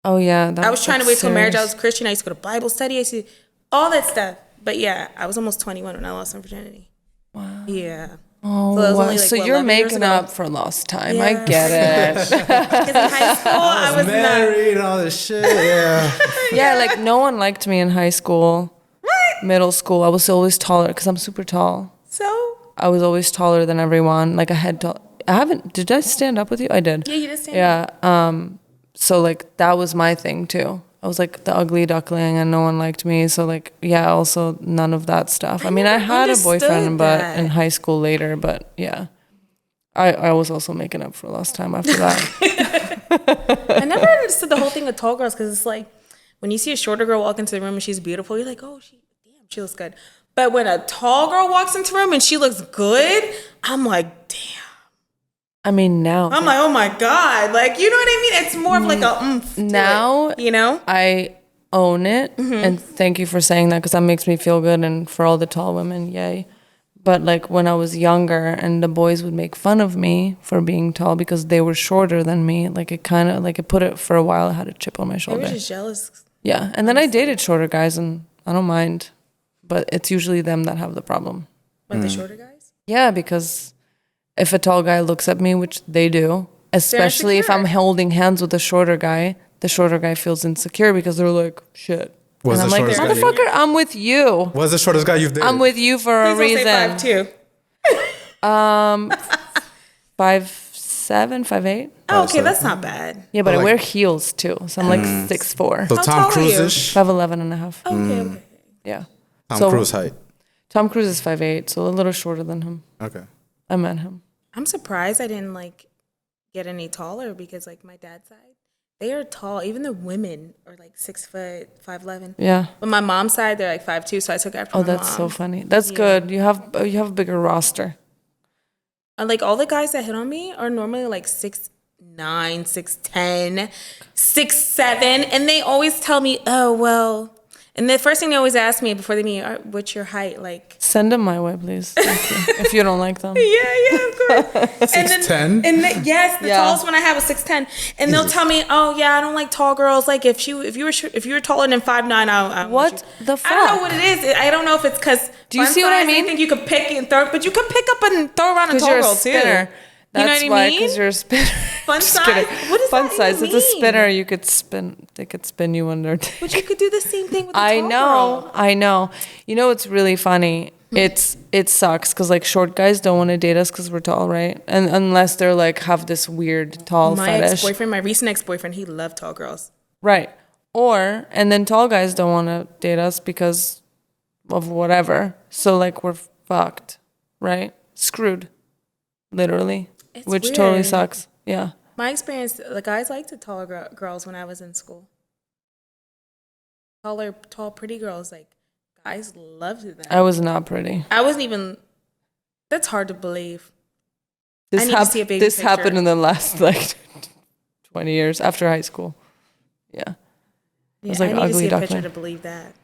[SPEAKER 2] Oh yeah.
[SPEAKER 3] I was trying to wait till marriage. I was Christian. I used to go to Bible study. I used to do all that stuff. But yeah, I was almost 21 when I lost my virginity.
[SPEAKER 2] Wow.
[SPEAKER 3] Yeah.
[SPEAKER 2] Oh, so, wow. So you're making up for lost time. Yeah. I get it.
[SPEAKER 3] Because in high school, I was
[SPEAKER 1] married and all this shit. Yeah.
[SPEAKER 2] Yeah, like no one liked me in high school.
[SPEAKER 3] What?
[SPEAKER 2] Middle school. I was always taller because I'm super tall.
[SPEAKER 3] So?
[SPEAKER 2] I was always taller than everyone. Like did I stand up with you? I did.
[SPEAKER 3] Yeah, you did stand up.
[SPEAKER 2] Yeah. So like that was my thing too. I was like the ugly duckling and no one liked me. So like, yeah, also none of that stuff. I mean, I had a boyfriend, but in high school later, but yeah. I was also making up for lost time after that.
[SPEAKER 3] I never understood the whole thing with tall girls because it's like when you see a shorter girl walk into the room and she's beautiful, you're like, oh, she looks good. But when a tall girl walks into the room and she looks good, I'm like, damn.
[SPEAKER 2] I mean, now
[SPEAKER 3] I'm like, oh my God. Like, you know what I mean? It's more of like a oomph to
[SPEAKER 2] now,
[SPEAKER 3] it,
[SPEAKER 2] I own it. And thank you for saying that because that makes me feel good. And for all the tall women, yay. But like when I was younger and the boys would make fun of me for being tall because they were shorter than me, like it kind of, like it put it for a while, I had a chip on my shoulder.
[SPEAKER 3] They were just jealous.
[SPEAKER 2] Yeah. And then I dated shorter guys and I don't mind. But it's usually them that have the problem.
[SPEAKER 3] Like the shorter guys?
[SPEAKER 2] Yeah, because if a tall guy looks at me, which they do, especially if I'm holding hands with a shorter guy, the shorter guy feels insecure because they're like, shit.
[SPEAKER 1] Was
[SPEAKER 2] And I'm
[SPEAKER 1] the
[SPEAKER 2] like,
[SPEAKER 1] shortest guy you-
[SPEAKER 2] motherfucker, I'm with you.
[SPEAKER 1] What's the shortest guy you've dated?
[SPEAKER 2] I'm with you for a
[SPEAKER 3] Please
[SPEAKER 2] reason.
[SPEAKER 3] don't say 5'2".
[SPEAKER 2] 5'7", 5'8".
[SPEAKER 3] Oh, okay, that's not bad.
[SPEAKER 2] Yeah, but I
[SPEAKER 1] like-
[SPEAKER 2] wear heels too, so I'm like 6'4".
[SPEAKER 1] So
[SPEAKER 3] How
[SPEAKER 1] Tom
[SPEAKER 3] tall are you?
[SPEAKER 1] Cruise-ish?
[SPEAKER 2] 5'11" and a half.
[SPEAKER 3] Okay.
[SPEAKER 2] Yeah.
[SPEAKER 1] Tom Cruise height.
[SPEAKER 2] Tom Cruise is 5'8", so a little shorter than him.
[SPEAKER 1] Okay.
[SPEAKER 2] I met him.
[SPEAKER 3] I'm surprised I didn't like get any taller because like my dad's side, they are tall. Even the women are like 6 foot, 5'11".
[SPEAKER 2] Yeah.
[SPEAKER 3] But my mom's side, they're like 5'2", so I took after
[SPEAKER 2] Oh,
[SPEAKER 3] my mom.
[SPEAKER 2] that's so funny. That's good. You have a bigger roster.
[SPEAKER 3] And like all the guys that hit on me are normally like 6'9", 6'10", 6'7", and they always tell me, oh well. And the first thing they always ask me before they meet, what's your height? Like,
[SPEAKER 2] Send them my way, please. Thank you. If you don't like them.
[SPEAKER 3] yeah, of course.
[SPEAKER 1] 6'10"?
[SPEAKER 3] Yes, the
[SPEAKER 2] Yeah.
[SPEAKER 3] tallest one I have was 6'10", and they'll tell me, "Oh yeah, I don't like tall girls. Like if you were taller than 5'9", I
[SPEAKER 2] What the fuck?
[SPEAKER 3] I don't know what it is. I don't know if it's because
[SPEAKER 2] Do you see what I mean?
[SPEAKER 3] I think you could pick and throw, but you could pick up and throw around a
[SPEAKER 2] Because
[SPEAKER 3] tall
[SPEAKER 2] you're a
[SPEAKER 3] girl
[SPEAKER 2] spinner.
[SPEAKER 3] too.
[SPEAKER 2] That's
[SPEAKER 3] You know what I
[SPEAKER 2] why,
[SPEAKER 3] mean?
[SPEAKER 2] because you're a spinner.
[SPEAKER 3] Fun
[SPEAKER 2] Just
[SPEAKER 3] size?
[SPEAKER 2] kidding.
[SPEAKER 3] What does
[SPEAKER 2] Fun
[SPEAKER 3] that
[SPEAKER 2] size.
[SPEAKER 3] even
[SPEAKER 2] It's a
[SPEAKER 3] mean?
[SPEAKER 2] spinner. You could spin. They could spin you under.
[SPEAKER 3] But you could do the same thing with a tall
[SPEAKER 2] I know.
[SPEAKER 3] girl.
[SPEAKER 2] I know. You know what's really funny? It sucks because like short guys don't want to date us because we're tall, right? And unless they're like have this weird tall
[SPEAKER 3] My
[SPEAKER 2] fetish,
[SPEAKER 3] ex-boyfriend, my recent ex-boyfriend, he loved tall girls.
[SPEAKER 2] right? And then tall guys don't want to date us because of whatever. So like we're fucked, right? Screwed, literally,
[SPEAKER 3] It's
[SPEAKER 2] which totally
[SPEAKER 3] weird.
[SPEAKER 2] sucks. Yeah.
[SPEAKER 3] My experience, the guys liked the taller girls when I was in school. Tall, pretty girls, like guys loved them.
[SPEAKER 2] I was not pretty.
[SPEAKER 3] I wasn't even. That's hard to believe.
[SPEAKER 2] This,
[SPEAKER 3] I need to see a baby
[SPEAKER 2] this
[SPEAKER 3] picture.
[SPEAKER 2] happened in the last like 20 years after high school. Yeah.
[SPEAKER 3] Yeah,
[SPEAKER 2] was like
[SPEAKER 3] I need to
[SPEAKER 2] ugly
[SPEAKER 3] see a
[SPEAKER 2] duckling.
[SPEAKER 3] picture to believe that.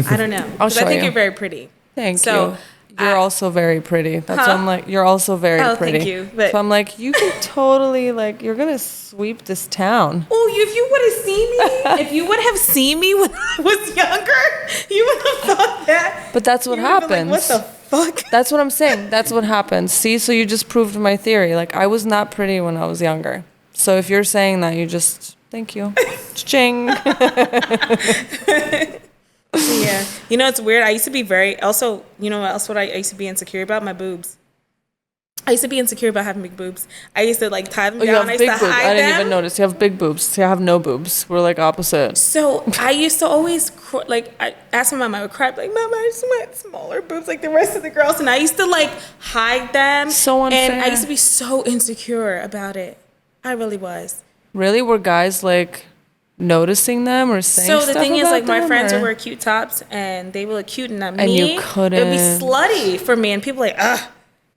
[SPEAKER 3] I don't know.
[SPEAKER 2] I'll
[SPEAKER 3] 'Cause I
[SPEAKER 2] show
[SPEAKER 3] think
[SPEAKER 2] you.
[SPEAKER 3] you're very pretty.
[SPEAKER 2] Thank
[SPEAKER 3] So,
[SPEAKER 2] you. You're also very pretty. That's why I'm like, you're also very
[SPEAKER 3] Oh,
[SPEAKER 2] pretty.
[SPEAKER 3] thank you, but-
[SPEAKER 2] so I'm like, you can totally like, you're gonna sweep this town.
[SPEAKER 3] Oh, if you would have seen me, if you would have seen me when I was younger, you would have thought that.
[SPEAKER 2] But that's what
[SPEAKER 3] You would've been
[SPEAKER 2] happens.
[SPEAKER 3] like, what the fuck?
[SPEAKER 2] That's what I'm saying. That's what happens. See, so you just proved my theory. Like I was not pretty when I was younger. So if you're saying that, you just thank you. Ching.
[SPEAKER 3] Yeah. You know, it's weird. I used to be also, you know what else what I used to be insecure about? My boobs. I used to be insecure about having big boobs. I used to like tie them
[SPEAKER 2] Oh, you
[SPEAKER 3] down.
[SPEAKER 2] have
[SPEAKER 3] I
[SPEAKER 2] big
[SPEAKER 3] used to
[SPEAKER 2] boobs.
[SPEAKER 3] hide
[SPEAKER 2] I didn't
[SPEAKER 3] them.
[SPEAKER 2] even notice. You have big boobs. See, I have no boobs. We're like opposite.
[SPEAKER 3] So I used to always I asked my mom, I would cry like, "Mom, I just want smaller boobs like the rest of the girls," and I used to like hide them.
[SPEAKER 2] So unfair.
[SPEAKER 3] And I used to be so insecure about it. I really was.
[SPEAKER 2] Really, were guys like noticing them or saying
[SPEAKER 3] So
[SPEAKER 2] stuff
[SPEAKER 3] the thing is,
[SPEAKER 2] about
[SPEAKER 3] like my
[SPEAKER 2] them,
[SPEAKER 3] friends
[SPEAKER 2] or?
[SPEAKER 3] would wear cute tops, and they would look cute, and not
[SPEAKER 2] And
[SPEAKER 3] me.
[SPEAKER 2] you couldn't.
[SPEAKER 3] It would be slutty for me, and people were like, ugh.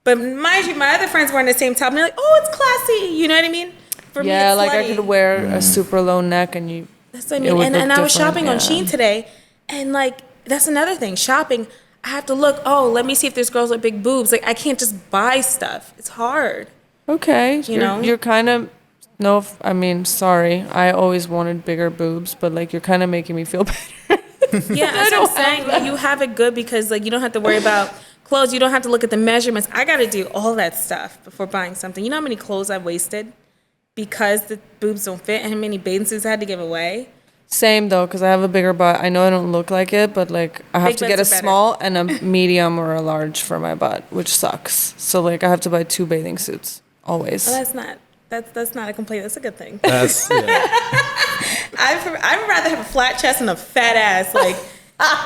[SPEAKER 3] But mind you, my other friends wearing the same top, and they're like, "Oh, it's classy." You know what I mean? For me,
[SPEAKER 2] Yeah,
[SPEAKER 3] it's
[SPEAKER 2] like I
[SPEAKER 3] slutty.
[SPEAKER 2] could wear a super low neck and you.
[SPEAKER 3] That's what I
[SPEAKER 2] it
[SPEAKER 3] mean.
[SPEAKER 2] would
[SPEAKER 3] And
[SPEAKER 2] look
[SPEAKER 3] I was
[SPEAKER 2] different,
[SPEAKER 3] shopping on
[SPEAKER 2] yeah.
[SPEAKER 3] Shein today, and like that's another thing. Shopping, I have to look. Oh, let me see if there's girls with big boobs. Like I can't just buy stuff. It's hard.
[SPEAKER 2] Okay,
[SPEAKER 3] know?
[SPEAKER 2] you're kind of. No, I mean, sorry. I always wanted bigger boobs, but like you're kind of making me feel better.
[SPEAKER 3] Yeah, that's what I'm saying. Like, you have it good because like you don't have to worry about clothes. You don't have to look at the measurements. I got to do all that stuff before buying something. You know how many clothes I've wasted because the boobs don't fit, and how many bathing suits I had to give away.
[SPEAKER 2] Same though, because I have a bigger butt. I know I don't look like it, but like I have
[SPEAKER 3] Big
[SPEAKER 2] to get a
[SPEAKER 3] butts are better.
[SPEAKER 2] small and a medium or a large for my butt, which sucks. So like I have to buy 2 bathing suits always.
[SPEAKER 3] Well, that's not a complaint. That's a good thing.
[SPEAKER 1] That's, yeah.
[SPEAKER 3] I'd rather have a flat chest and a fat ass. Like,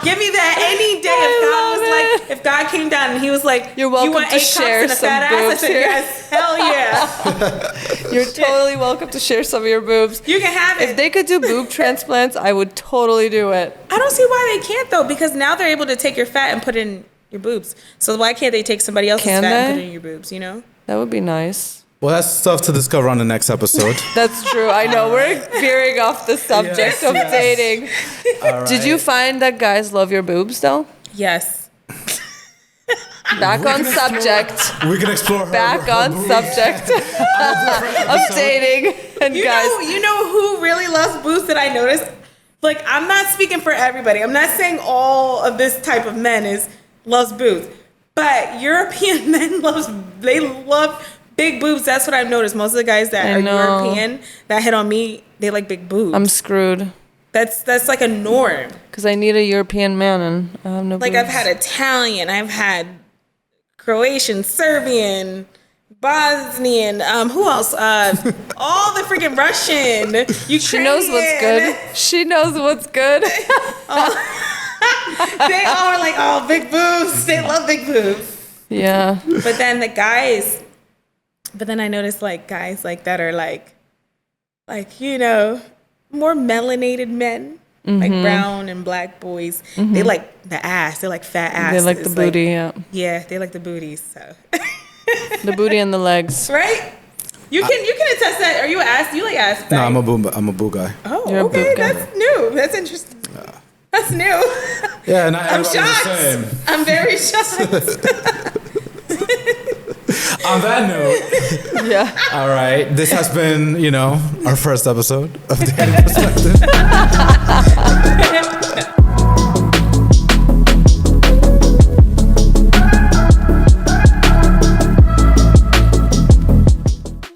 [SPEAKER 3] give me that any day. If God came down and he was like,
[SPEAKER 2] You're welcome
[SPEAKER 3] you want
[SPEAKER 2] to
[SPEAKER 3] 8 cups
[SPEAKER 2] share
[SPEAKER 3] and a
[SPEAKER 2] some
[SPEAKER 3] fat ass? I
[SPEAKER 2] boobs
[SPEAKER 3] said,
[SPEAKER 2] here.
[SPEAKER 3] yes, hell yeah.
[SPEAKER 2] You're totally welcome to share some of your boobs.
[SPEAKER 3] You can have it.
[SPEAKER 2] If they could do boob transplants, I would totally do it.
[SPEAKER 3] I don't see why they can't though, because now they're able to take your fat and put it in your boobs. So why can't they take somebody else's
[SPEAKER 2] Can
[SPEAKER 3] fat and
[SPEAKER 2] they?
[SPEAKER 3] put it in your boobs? You know?
[SPEAKER 2] That would be nice.
[SPEAKER 1] Well, that's stuff to discover on the next episode.
[SPEAKER 2] That's true. I know we're veering off the subject of dating. Did you find that guys love your boobs though?
[SPEAKER 3] Yes.
[SPEAKER 2] Back on subject.
[SPEAKER 1] We can explore her.
[SPEAKER 2] Back on subject of dating and guys.
[SPEAKER 3] You know who really loves boobs that I noticed? Like, I'm not speaking for everybody. I'm not saying all of this type of men loves boobs. But European men love big boobs. That's what I've noticed. Most of the guys that are European that hit on me, they like big boobs.
[SPEAKER 2] I'm screwed.
[SPEAKER 3] That's like a norm.
[SPEAKER 2] Because I need a European man, and I have no boobs.
[SPEAKER 3] I've had Italian, I've had Croatian, Serbian, Bosnian, who else? All the freaking Russian, Ukrainian.
[SPEAKER 2] She knows what's good. She knows what's good.
[SPEAKER 3] They all are like, oh, big boobs. They love big boobs.
[SPEAKER 2] Yeah.
[SPEAKER 3] But then I noticed like guys like that are like, more melanated men, like brown and black boys. They like the ass. They like fat ass.
[SPEAKER 2] They like the booty, yeah.
[SPEAKER 3] Yeah, they like the booties, so.
[SPEAKER 2] The booty and the legs.
[SPEAKER 3] Right? You can attest that. Are you an ass? You like ass? Right?
[SPEAKER 1] No, I'm a boo guy.
[SPEAKER 3] Oh,
[SPEAKER 2] You're
[SPEAKER 3] okay.
[SPEAKER 2] a boob guy.
[SPEAKER 3] That's new. That's interesting. That's new.
[SPEAKER 1] Yeah, not
[SPEAKER 3] I'm
[SPEAKER 1] everybody's
[SPEAKER 3] shocked.
[SPEAKER 1] the same.
[SPEAKER 3] I'm very shocked.
[SPEAKER 1] On that note,
[SPEAKER 2] Yeah.
[SPEAKER 1] all right, this has been, our first episode of the Candid Perspective.